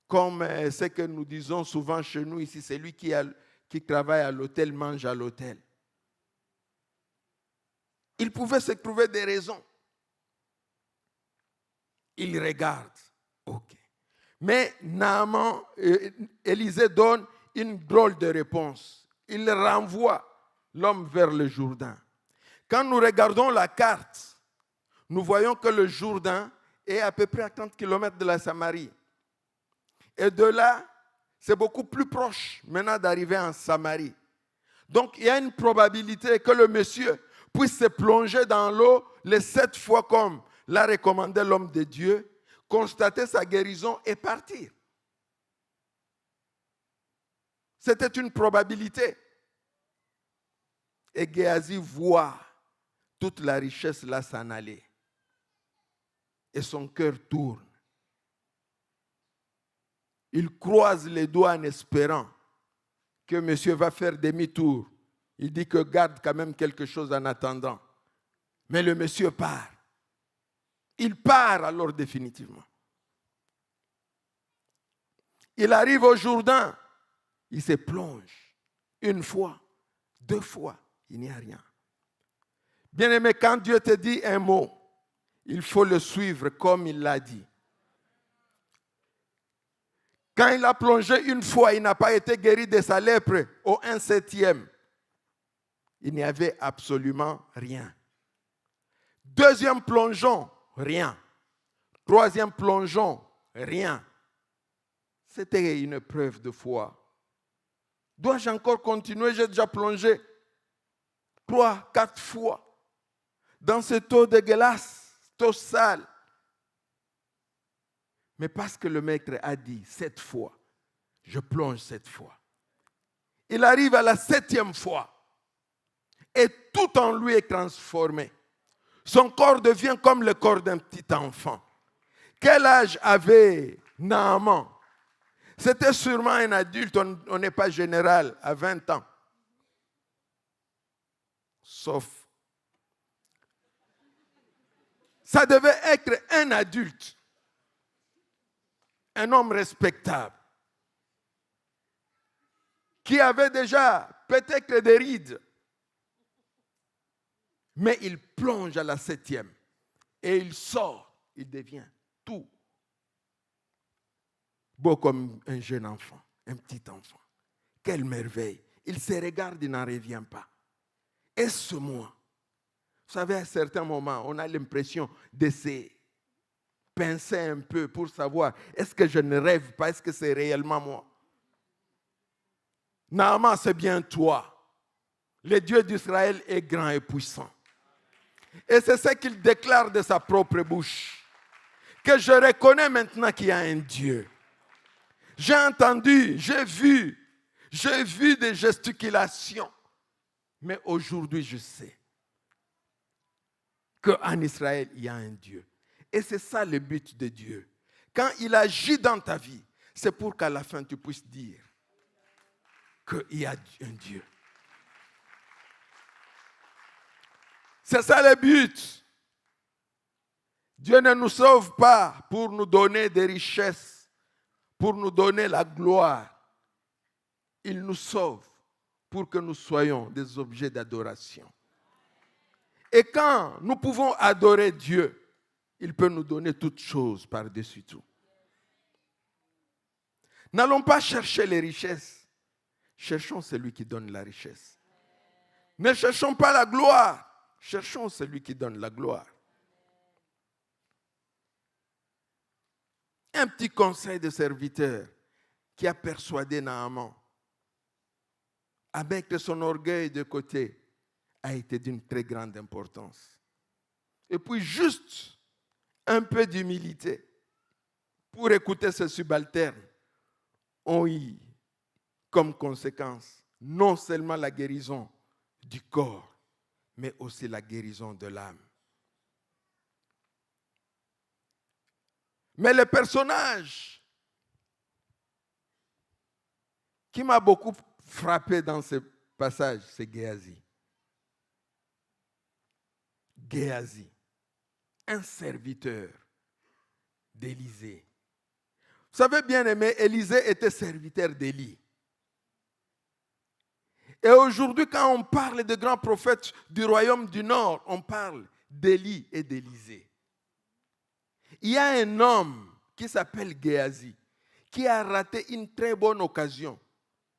comme ce que nous disons souvent chez nous ici, c'est lui qui travaille à l'hôtel, mange à l'hôtel. Il pouvait se trouver des raisons. Il regarde. OK. Mais Naaman, Élisée donne une drôle de réponse. Il renvoie l'homme vers le Jourdain. Quand nous regardons la carte, nous voyons que le Jourdain est à peu près à 30 km de la Samarie. Et de là, c'est beaucoup plus proche maintenant d'arriver en Samarie. Donc, il y a une probabilité que le monsieur puisse se plonger dans l'eau les 7 fois comme l'a recommandé l'homme de Dieu, constater sa guérison et partir. C'était une probabilité. Et Géasi voit toute la richesse là s'en aller. Et son cœur tourne. Il croise les doigts en espérant que monsieur va faire demi-tour. Il dit que garde quand même quelque chose en attendant. Mais le monsieur part. Il part alors définitivement. Il arrive au Jourdain. Il se plonge. Une fois, 2 fois, il n'y a rien. Bien-aimé, quand Dieu te dit un mot, il faut le suivre comme il l'a dit. Quand il a plongé une fois, il n'a pas été guéri de sa lèpre au 1/7. Il n'y avait absolument rien. 2e plongeon, rien. 3e plongeon, rien. C'était une preuve de foi. Dois-je encore continuer? J'ai déjà plongé 3, 4 fois dans cette eau dégueulasse, cette eau sale. Mais parce que le maître a dit 7 fois, je plonge 7 fois. Il arrive à la 7e fois et tout en lui est transformé. Son corps devient comme le corps d'un petit enfant. Quel âge avait Naaman? C'était sûrement un adulte, on n'est pas général, à 20 ans. Sauf. Ça devait être un adulte. Un homme respectable. Qui avait déjà peut-être des rides. Mais il plonge à la 7e. Et il sort. Il devient tout. Beau comme un jeune enfant, un petit enfant. Quelle merveille. Il se regarde, il n'en revient pas. Est-ce moi? Vous savez, à certains moments, on a l'impression de se pincer un peu pour savoir, est-ce que je ne rêve pas? Est-ce que c'est réellement moi? Naaman, c'est bien toi. Le Dieu d'Israël est grand et puissant. Et c'est ce qu'il déclare de sa propre bouche. Que je reconnais maintenant qu'il y a un Dieu. J'ai entendu, j'ai vu des gesticulations. Mais aujourd'hui, je sais qu'en Israël, il y a un Dieu. Et c'est ça le but de Dieu. Quand il agit dans ta vie, c'est pour qu'à la fin, tu puisses dire qu'il y a un Dieu. C'est ça le but. Dieu ne nous sauve pas pour nous donner des richesses, pour nous donner la gloire. Il nous sauve pour que nous soyons des objets d'adoration. Et quand nous pouvons adorer Dieu, il peut nous donner toutes choses par-dessus tout. N'allons pas chercher les richesses. Cherchons celui qui donne la richesse. Ne cherchons pas la gloire. Cherchons celui qui donne la gloire. Un petit conseil de serviteur qui a persuadé Naaman à mettre son orgueil de côté a été d'une très grande importance. Et puis juste un peu d'humilité pour écouter ce subalterne ont eu comme conséquence non seulement la guérison du corps, mais aussi la guérison de l'âme. Mais le personnage qui m'a beaucoup frappé dans ce passage, c'est Géasi. Géasi, un serviteur d'Élisée. Vous savez, bien aimé, Élisée était serviteur d'Élie. Et aujourd'hui, quand on parle de grands prophètes du royaume du Nord, on parle d'Élie et d'Élisée. Il y a un homme qui s'appelle Géasi, qui a raté une très bonne occasion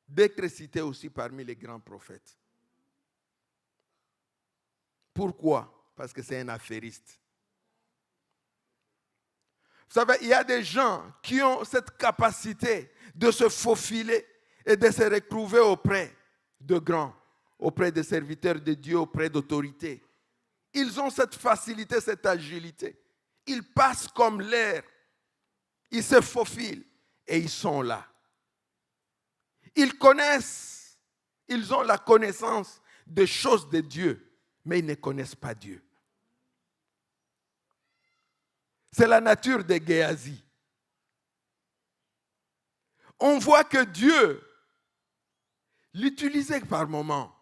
d'être cité aussi parmi les grands prophètes. Pourquoi? Parce que c'est un affairiste. Vous savez, il y a des gens qui ont cette capacité de se faufiler et de se retrouver auprès de grands, auprès des serviteurs de Dieu, auprès d'autorités. Ils ont cette facilité, cette agilité. Ils passent comme l'air. Ils se faufilent et ils sont là. Ils connaissent, ils ont la connaissance des choses de Dieu, mais ils ne connaissent pas Dieu. C'est la nature de Géasi. On voit que Dieu l'utilisait par moments,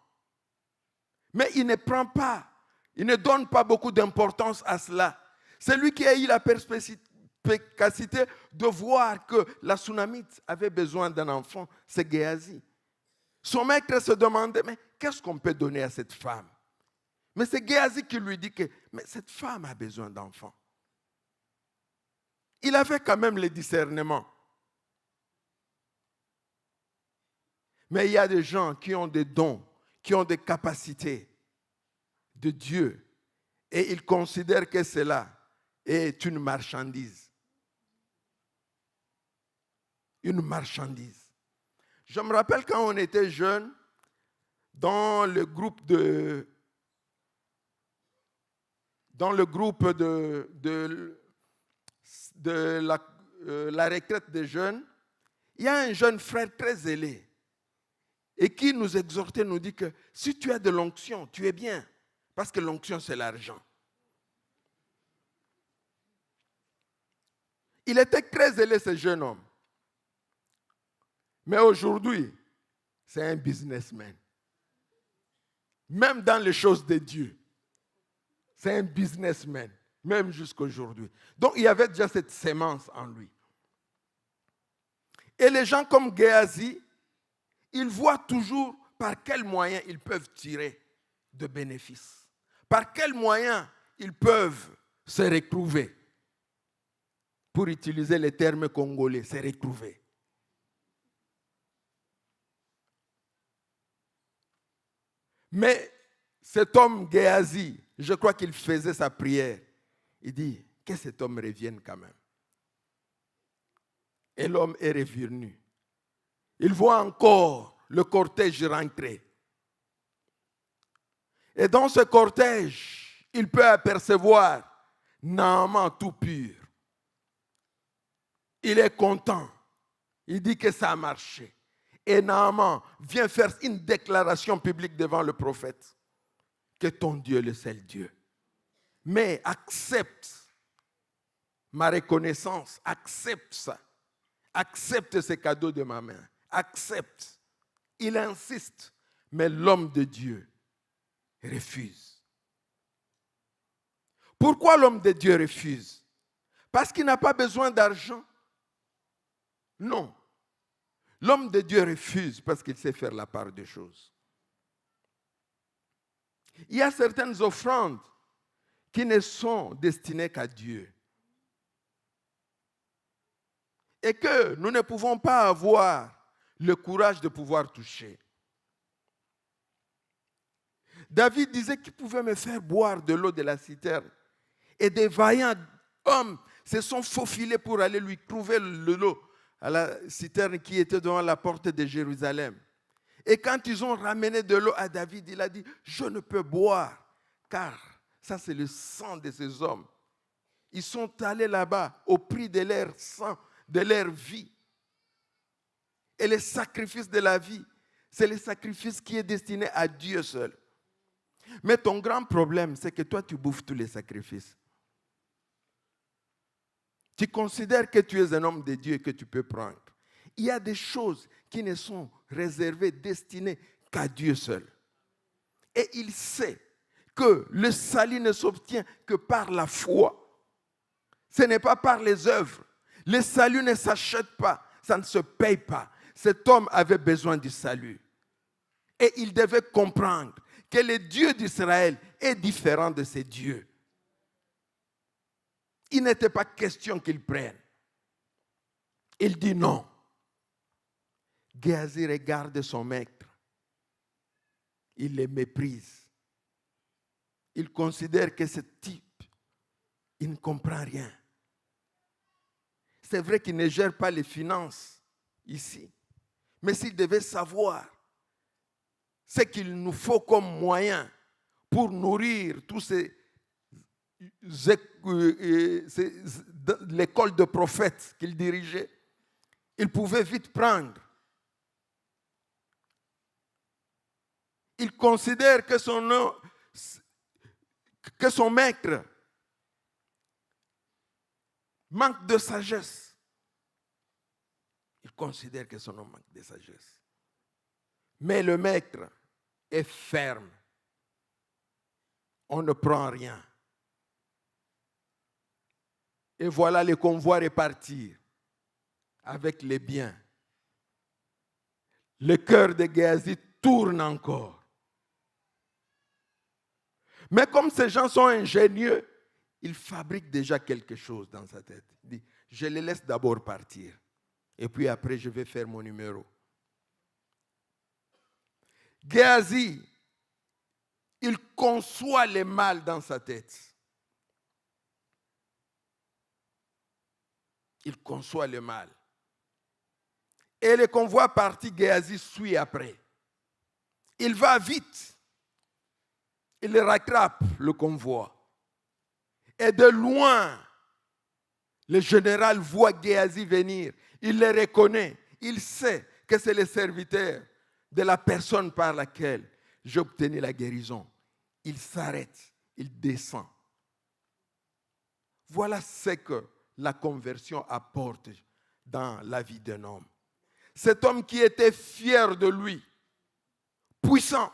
mais il ne prend pas, il ne donne pas beaucoup d'importance à cela. C'est lui qui a eu la perspicacité de voir que la Sunamite avait besoin d'un enfant, c'est Géasi. Son maître se demandait, mais qu'est-ce qu'on peut donner à cette femme? Mais c'est Géasi qui lui dit que mais cette femme a besoin d'enfants. Il avait quand même le discernement. Mais il y a des gens qui ont des dons, qui ont des capacités de Dieu, et ils considèrent que cela est une marchandise. Une marchandise. Je me rappelle quand on était jeunes, dans le groupe de la retraite des jeunes, il y a un jeune frère très zélé et qui nous exhortait, nous dit que si tu as de l'onction, tu es bien, parce que l'onction c'est l'argent. Il était très zélé ce jeune homme. Mais aujourd'hui, c'est un businessman. Même dans les choses de Dieu, c'est un businessman, même jusqu'à aujourd'hui. Donc il y avait déjà cette sémence en lui. Et les gens comme Géasi, ils voient toujours par quels moyens ils peuvent tirer de bénéfices. Par quels moyens ils peuvent se retrouver. Pour utiliser les termes congolais, se retrouver. Mais cet homme Géasi, je crois qu'il faisait sa prière. Il dit, que cet homme revienne quand même. Et l'homme est revenu. Il voit encore le cortège rentrer. Et dans ce cortège, il peut apercevoir Naaman tout pur. Il est content. Il dit que ça a marché. Et Naaman vient faire une déclaration publique devant le prophète. Que ton Dieu est le seul Dieu. Mais accepte ma reconnaissance. Accepte ça. Accepte ce cadeau de ma main. Accepte. Il insiste. Mais l'homme de Dieu refuse. Pourquoi l'homme de Dieu refuse? Parce qu'il n'a pas besoin d'argent. Non. L'homme de Dieu refuse parce qu'il sait faire la part des choses. Il y a certaines offrandes qui ne sont destinées qu'à Dieu. Et que nous ne pouvons pas avoir le courage de pouvoir toucher. David disait qu'il pouvait me faire boire de l'eau de la citerne. Et des vaillants hommes se sont faufilés pour aller lui trouver l'eau à la citerne qui était devant la porte de Jérusalem. Et quand ils ont ramené de l'eau à David, il a dit, je ne peux boire, car ça c'est le sang de ces hommes. Ils sont allés là-bas au prix de leur sang, de leur vie. Et le sacrifice de la vie, c'est le sacrifice qui est destiné à Dieu seul. Mais ton grand problème, c'est que toi, tu bouffes tous les sacrifices. Tu considères que tu es un homme de Dieu et que tu peux prendre. Il y a des choses qui ne sont réservées, destinées qu'à Dieu seul. Et il sait que le salut ne s'obtient que par la foi. Ce n'est pas par les œuvres. Le salut ne s'achète pas, ça ne se paye pas. Cet homme avait besoin du salut. Et il devait comprendre que le Dieu d'Israël est différent de ces dieux. Il n'était pas question qu'il prenne. Il dit non. Géasi regarde son maître. Il le méprise. Il considère que ce type, il ne comprend rien. C'est vrai qu'il ne gère pas les finances ici. Mais s'il devait savoir ce qu'il nous faut comme moyen pour nourrir tous l'école de prophètes qu'il dirigeait, il pouvait vite prendre. Il considère que son maître manque de sagesse. Il considère que son homme manque de sagesse. Mais le maître est ferme. On ne prend rien. Et voilà les convois repartir avec les biens. Le cœur de Géasi tourne encore. Mais comme ces gens sont ingénieux, ils fabriquent déjà quelque chose dans sa tête. Il dit, je les laisse d'abord partir. Et puis après, je vais faire mon numéro. Géasi, il conçoit le mal dans sa tête. Il conçoit le mal. Et le convoi parti, Géasi suit après. Il va vite. Il rattrape le convoi. Et de loin, le général voit Géasi venir. Il le reconnaît. Il sait que c'est le serviteur de la personne par laquelle j'ai obtenu la guérison. Il s'arrête. Il descend. Voilà ce que la conversion apporte dans la vie d'un homme. Cet homme qui était fier de lui, puissant,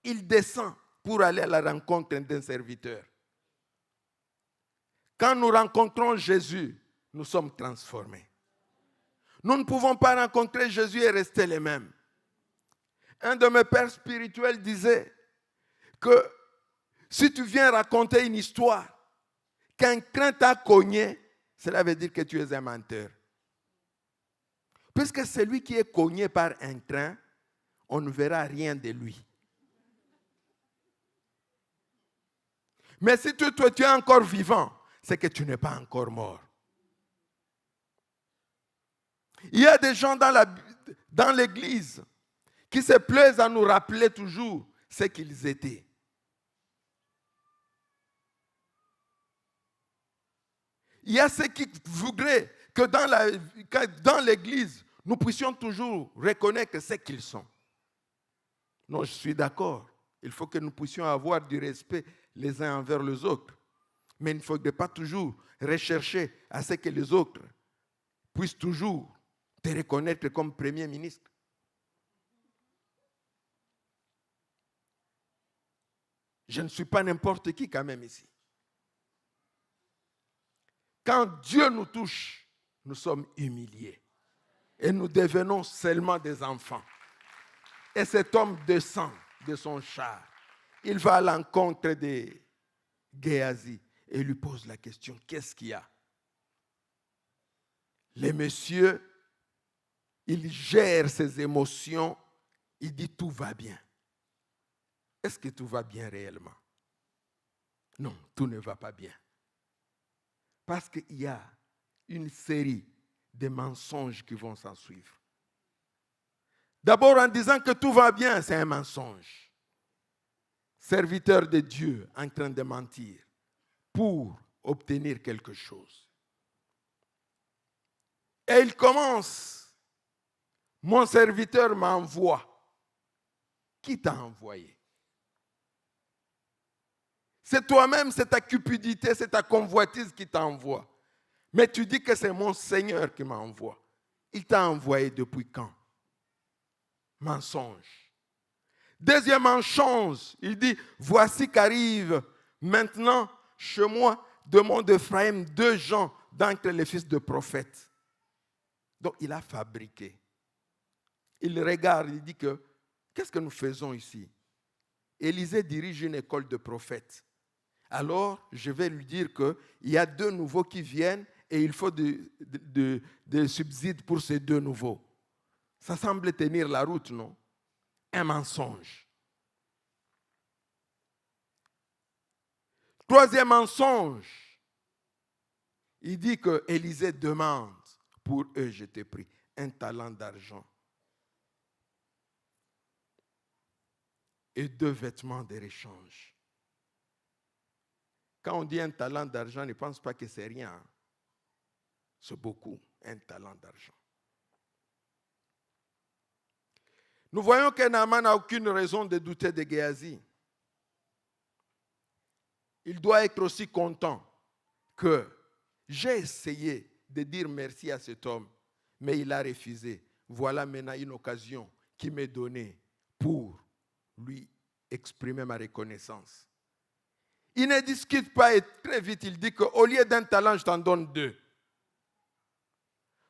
il descend pour aller à la rencontre d'un serviteur. Quand nous rencontrons Jésus, nous sommes transformés. Nous ne pouvons pas rencontrer Jésus et rester les mêmes. Un de mes pères spirituels disait que si tu viens raconter une histoire, qu'un train t'a cogné, cela veut dire que tu es un menteur. Puisque celui qui est cogné par un train, on ne verra rien de lui. Mais si toi, tu es encore vivant, c'est que tu n'es pas encore mort. Il y a des gens dans l'église qui se plaisent à nous rappeler toujours ce qu'ils étaient. Il y a ceux qui voudraient que dans l'église, nous puissions toujours reconnaître ce qu'ils sont. Non, je suis d'accord. Il faut que nous puissions avoir du respect les uns envers les autres. Mais il ne faudrait pas toujours rechercher à ce que les autres puissent toujours te reconnaître comme Premier ministre. Je ne suis pas n'importe qui quand même ici. Quand Dieu nous touche, nous sommes humiliés. Et nous devenons seulement des enfants. Et cet homme descend de son char. Il va à l'encontre de Géasi et lui pose la question, qu'est-ce qu'il y a? Le monsieur, il gère ses émotions, il dit tout va bien. Est-ce que tout va bien réellement? Non, tout ne va pas bien. Parce qu'il y a une série de mensonges qui vont s'en suivre. D'abord en disant que tout va bien, c'est un mensonge. Serviteur de Dieu en train de mentir pour obtenir quelque chose. Et il commence. Mon serviteur m'envoie. Qui t'a envoyé? C'est toi-même, c'est ta cupidité, c'est ta convoitise qui t'envoie. Mais tu dis que c'est mon Seigneur qui m'envoie. Il t'a envoyé depuis quand? Mensonge. Deuxième mensonge, il dit, voici qu'arrive maintenant chez moi de mon d'Ephraïm 2 gens d'entre les fils de prophètes. Donc il a fabriqué. Il regarde, il dit que, qu'est-ce que nous faisons ici? Élisée dirige une école de prophètes. Alors, je vais lui dire qu'il y a 2 nouveaux qui viennent et il faut des subsides pour ces 2 nouveaux. Ça semble tenir la route, non? Un mensonge. Troisième mensonge. Il dit que Élisée demande, pour eux, je t'ai pris, un talent d'argent et 2 vêtements de réchange. Quand on dit un talent d'argent, ne pense pas que c'est rien. C'est beaucoup, un talent d'argent. Nous voyons que Naaman n'a aucune raison de douter de Géasi. Il doit être aussi content que j'ai essayé de dire merci à cet homme, mais il a refusé. Voilà maintenant une occasion qui m'est donnée pour lui exprimer ma reconnaissance. Il ne discute pas et très vite il dit qu'au lieu d'un talent, je t'en donne 2.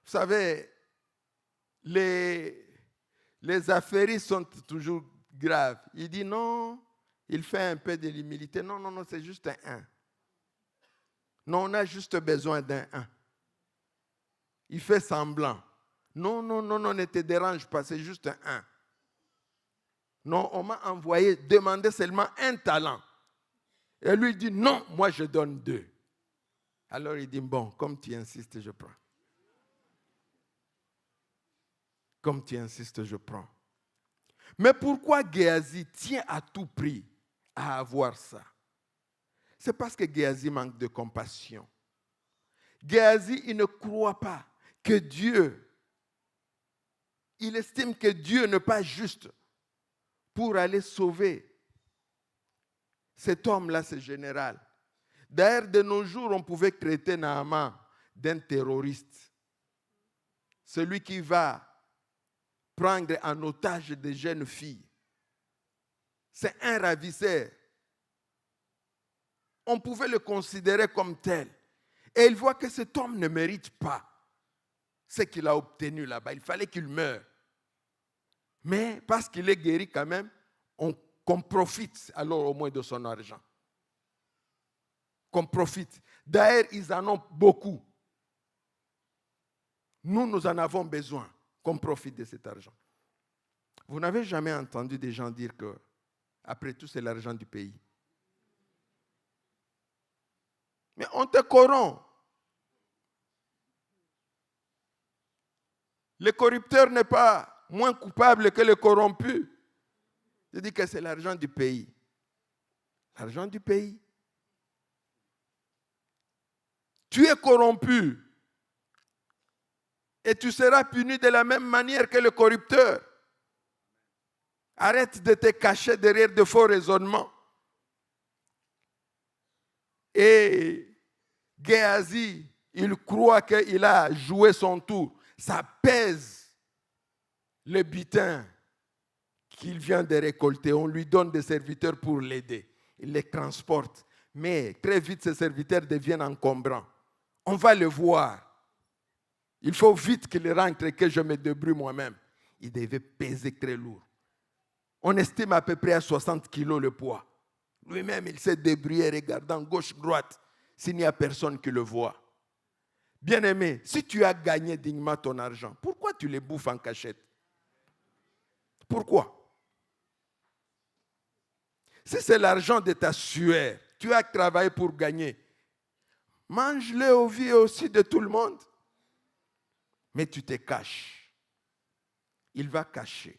Vous savez, les affairistes sont toujours graves. Il dit non, il fait un peu de l'humilité. Non, c'est juste un 1. Non, on a juste besoin d'un 1. Il fait semblant. Non, ne te dérange pas, c'est juste un 1. Non, on m'a envoyé demander seulement un talent. Et lui dit non, moi je donne 2. Alors il dit bon, comme tu insistes, je prends. Comme tu insistes, je prends. Mais pourquoi Géasi tient à tout prix à avoir ça? C'est parce que Géasi manque de compassion. Géasi, il ne croit pas que Dieu, il estime que Dieu n'est pas juste pour aller sauver cet homme-là, ce général. D'ailleurs, de nos jours, on pouvait traiter Naaman d'un terroriste. Celui qui va prendre en otage des jeunes filles. C'est un ravisseur. On pouvait le considérer comme tel. Et il voit que cet homme ne mérite pas ce qu'il a obtenu là-bas. Il fallait qu'il meure. Mais parce qu'il est guéri quand même, qu'on profite alors au moins de son argent. Qu'on profite. D'ailleurs, ils en ont beaucoup. Nous en avons besoin. Qu'on profite de cet argent. Vous n'avez jamais entendu des gens dire que, après tout, c'est l'argent du pays. Mais on te corrompt. Le corrupteur n'est pas moins coupable que le corrompu. Je dis que c'est l'argent du pays. L'argent du pays. Tu es corrompu. Et tu seras puni de la même manière que le corrupteur. Arrête de te cacher derrière de faux raisonnements. Et Géasi, il croit qu'il a joué son tour. Ça pèse le butin qu'il vient de récolter. On lui donne des serviteurs pour l'aider. Il les transporte. Mais très vite, ces serviteurs deviennent encombrants. On va le voir. Il faut vite qu'il rentre et que je me débrouille moi-même. Il devait peser très lourd. On estime à peu près à 60 kilos le poids. Lui-même, il s'est débrouillé regardant gauche-droite s'il n'y a personne qui le voit. Bien-aimé, si tu as gagné dignement ton argent, pourquoi tu les bouffes en cachette? Pourquoi? Si c'est l'argent de ta sueur, tu as travaillé pour gagner, mange-le au vu aussi de tout le monde. Mais tu te caches. Il va cacher.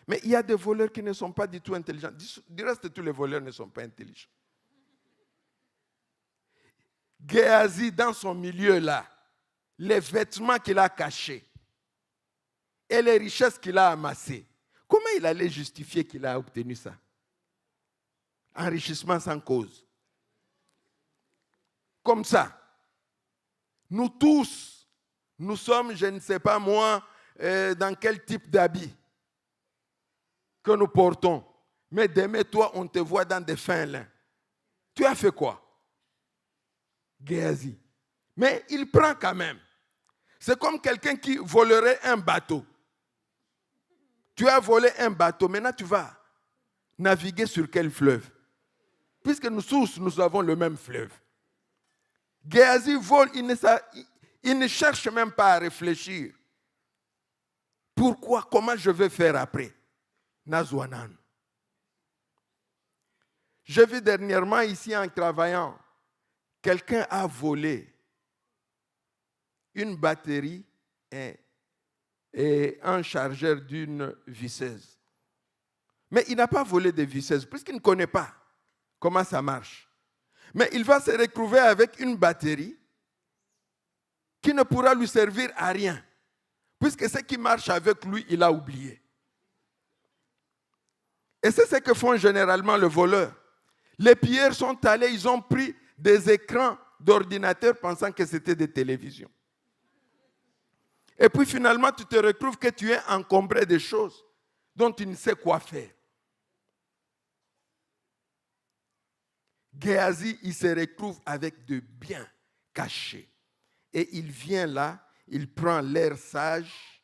Mais il y a des voleurs qui ne sont pas du tout intelligents. Du reste, tous les voleurs ne sont pas intelligents. Géasi, dans son milieu là, les vêtements qu'il a cachés et les richesses qu'il a amassées, comment il allait justifier qu'il a obtenu ça? Enrichissement sans cause. Comme ça. Nous tous, nous sommes, je ne sais pas moi, dans quel type d'habit que nous portons. Mais demain, toi, on te voit dans des fins lins. Tu as fait quoi? Géasi. Mais il prend quand même. C'est comme quelqu'un qui volerait un bateau. Tu as volé un bateau, maintenant tu vas naviguer sur quel fleuve? Puisque nous tous, nous avons le même fleuve. Géasi vole, il ne cherche même pas à réfléchir. Pourquoi? Comment je vais faire après? Nazwanan. J'ai vu dernièrement ici en travaillant, quelqu'un a volé une batterie et un chargeur d'une visseuse. Mais il n'a pas volé des visseuses puisqu'il ne connaît pas comment ça marche. Mais il va se retrouver avec une batterie qui ne pourra lui servir à rien. Puisque ce qui marche avec lui, il a oublié. Et c'est ce que font généralement les voleurs. Les pilleurs sont allés, ils ont pris des écrans d'ordinateur pensant que c'était des télévisions. Et puis finalement, tu te retrouves que tu es encombré de choses dont tu ne sais quoi faire. Géasi, il se retrouve avec de biens cachés. Et il vient là, il prend l'air sage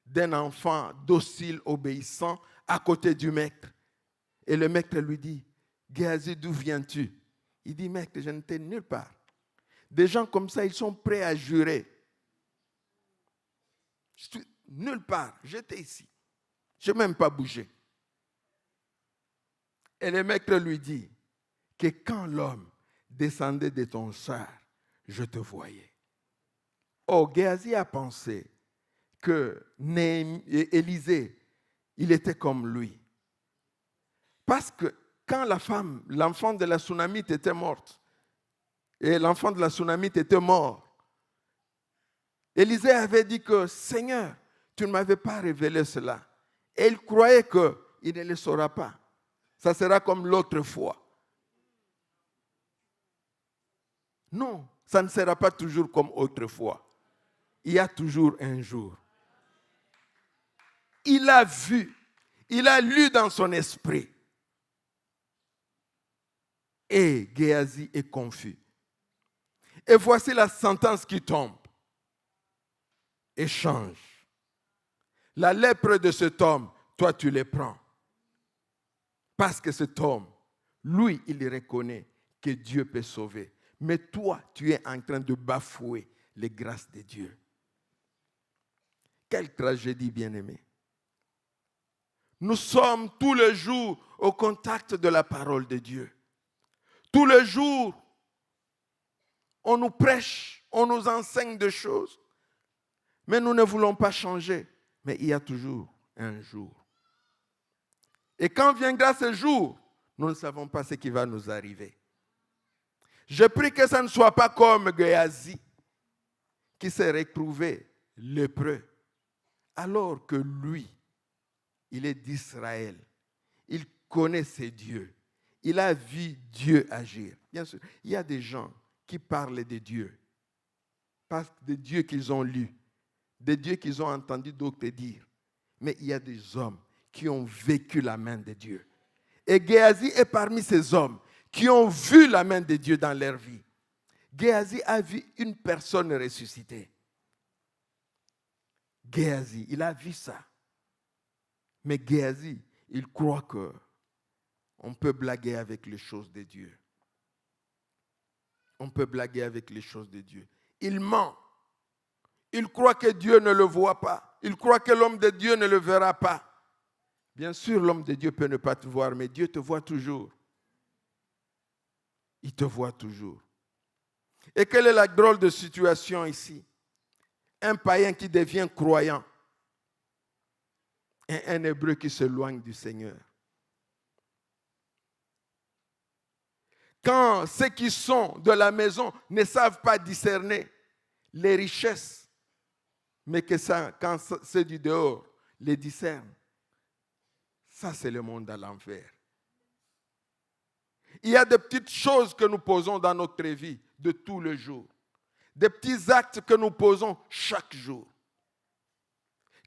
d'un enfant docile, obéissant, à côté du maître. Et le maître lui dit, Géasi, d'où viens-tu? Il dit, maître, je n'étais nulle part. Des gens comme ça, ils sont prêts à jurer. Je suis nulle part, j'étais ici. Je n'ai même pas bougé. Et le maître lui dit que quand l'homme descendait de ton char, je te voyais. Oh, Géasi a pensé que Élisée, il était comme lui. Parce que quand l'enfant de la Sunamite était morte, et l'enfant de la Sunamite était mort, Élisée avait dit que, Seigneur, tu ne m'avais pas révélé cela. Et il croyait qu'il ne le saura pas. Ça sera comme l'autre fois. Non, ça ne sera pas toujours comme autrefois. Il y a toujours un jour. Il a vu, il a lu dans son esprit. Et Géasi est confus. Et voici la sentence qui tombe. Échange. La lèpre de cet homme, toi tu les prends. Parce que cet homme, lui, il reconnaît que Dieu peut sauver. Mais toi, tu es en train de bafouer les grâces de Dieu. Quelle tragédie, bien-aimé. Nous sommes tous les jours au contact de la parole de Dieu. Tous les jours, on nous prêche, on nous enseigne des choses. Mais nous ne voulons pas changer. Mais il y a toujours un jour. Et quand viendra ce jour, nous ne savons pas ce qui va nous arriver. Je prie que ça ne soit pas comme Géasi, qui s'est retrouvé lépreux, alors que lui, il est d'Israël. Il connaît ses dieux. Il a vu Dieu agir. Bien sûr, il y a des gens qui parlent de Dieu, pas de Dieu qu'ils ont lu, des dieux qu'ils ont entendu d'autres dire. Mais il y a des hommes qui ont vécu la main de Dieu. Et Géasi est parmi ces hommes qui ont vu la main de Dieu dans leur vie. Géasi a vu une personne ressuscitée. Géasi, il a vu ça. Mais Géasi, il croit qu'on peut blaguer avec les choses de Dieu. On peut blaguer avec les choses de Dieu. Il ment. Il croit que Dieu ne le voit pas. Il croit que l'homme de Dieu ne le verra pas. Bien sûr, l'homme de Dieu peut ne pas te voir, mais Dieu te voit toujours. Il te voit toujours. Et quelle est la drôle de situation ici? Un païen qui devient croyant. et un Hébreu qui s'éloigne du Seigneur. Quand ceux qui sont de la maison ne savent pas discerner les richesses, mais que ça, quand ceux du dehors les discernent, ça c'est le monde à l'envers. Il y a des petites choses que nous posons dans notre vie de tous les jours. Des petits actes que nous posons chaque jour.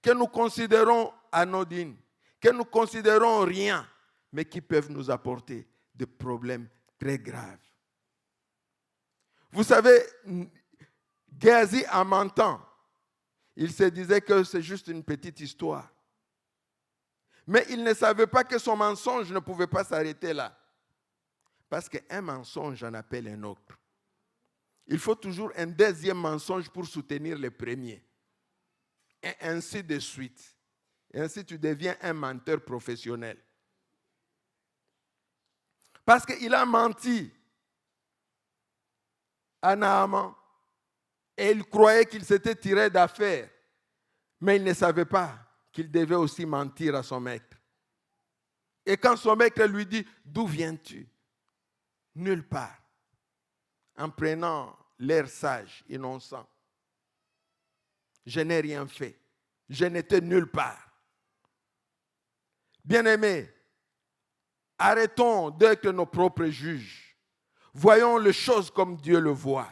Que nous considérons anodines, que nous considérons rien, mais qui peuvent nous apporter des problèmes très graves. Vous savez, Géasi, en mentant, il se disait que c'est juste une petite histoire. Mais il ne savait pas que son mensonge ne pouvait pas s'arrêter là. Parce qu'un mensonge en appelle un autre. Il faut toujours un deuxième mensonge pour soutenir le premier. Et ainsi de suite. Et ainsi tu deviens un menteur professionnel. Parce qu'il a menti à Naaman. Et il croyait qu'il s'était tiré d'affaire. Mais il ne savait pas qu'il devait aussi mentir à son maître. Et quand son maître lui dit, d'où viens-tu? Nulle part. En prenant l'air sage, innocent. Je n'ai rien fait. Je n'étais nulle part. Bien-aimés, arrêtons d'être nos propres juges. Voyons les choses comme Dieu le voit.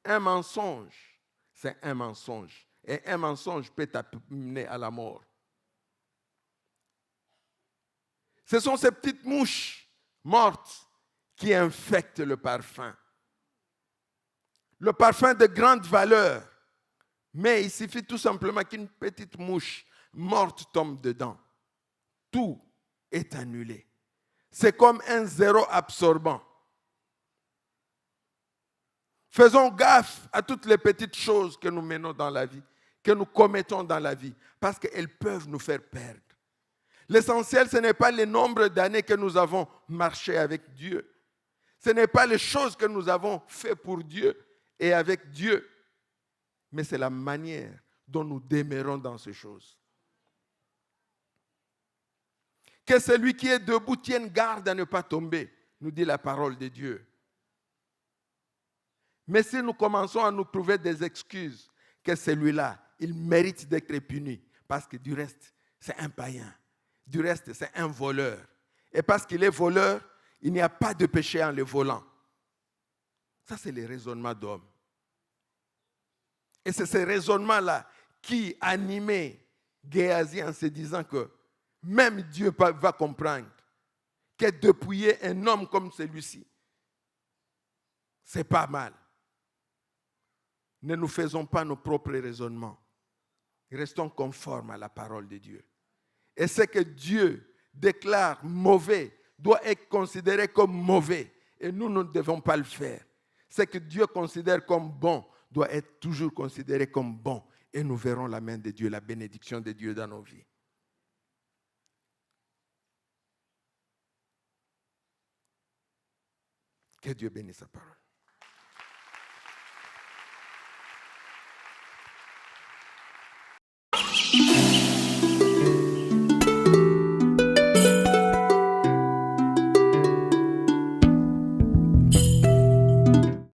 Un mensonge, c'est un mensonge. Et un mensonge peut t'amener à la mort. Ce sont ces petites mouches mortes qui infectent le parfum. Le parfum de grande valeur. Mais il suffit tout simplement qu'une petite mouche morte tombe dedans. Tout est annulé. C'est comme un zéro absorbant. Faisons gaffe à toutes les petites choses que nous menons dans la vie, que nous commettons dans la vie, parce qu'elles peuvent nous faire perdre. L'essentiel, ce n'est pas le nombre d'années que nous avons marché avec Dieu. Ce n'est pas les choses que nous avons fait pour Dieu et avec Dieu, mais c'est la manière dont nous demeurons dans ces choses. Que celui qui est debout tienne garde à ne pas tomber, nous dit la parole de Dieu. Mais si nous commençons à nous trouver des excuses, que celui-là, il mérite d'être puni, parce que du reste, c'est un païen. Du reste, c'est un voleur. Et parce qu'il est voleur, il n'y a pas de péché en le volant. Ça, c'est le raisonnement d'homme. Et c'est ce raisonnement-là qui animait Géasi en se disant que même Dieu va comprendre que dépouiller un homme comme celui-ci, c'est pas mal. Ne nous faisons pas nos propres raisonnements. Restons conformes à la parole de Dieu. Et ce que Dieu déclare mauvais doit être considéré comme mauvais. Et nous ne devons pas le faire. Ce que Dieu considère comme bon doit être toujours considéré comme bon. Et nous verrons la main de Dieu, la bénédiction de Dieu dans nos vies. Que Dieu bénisse sa parole.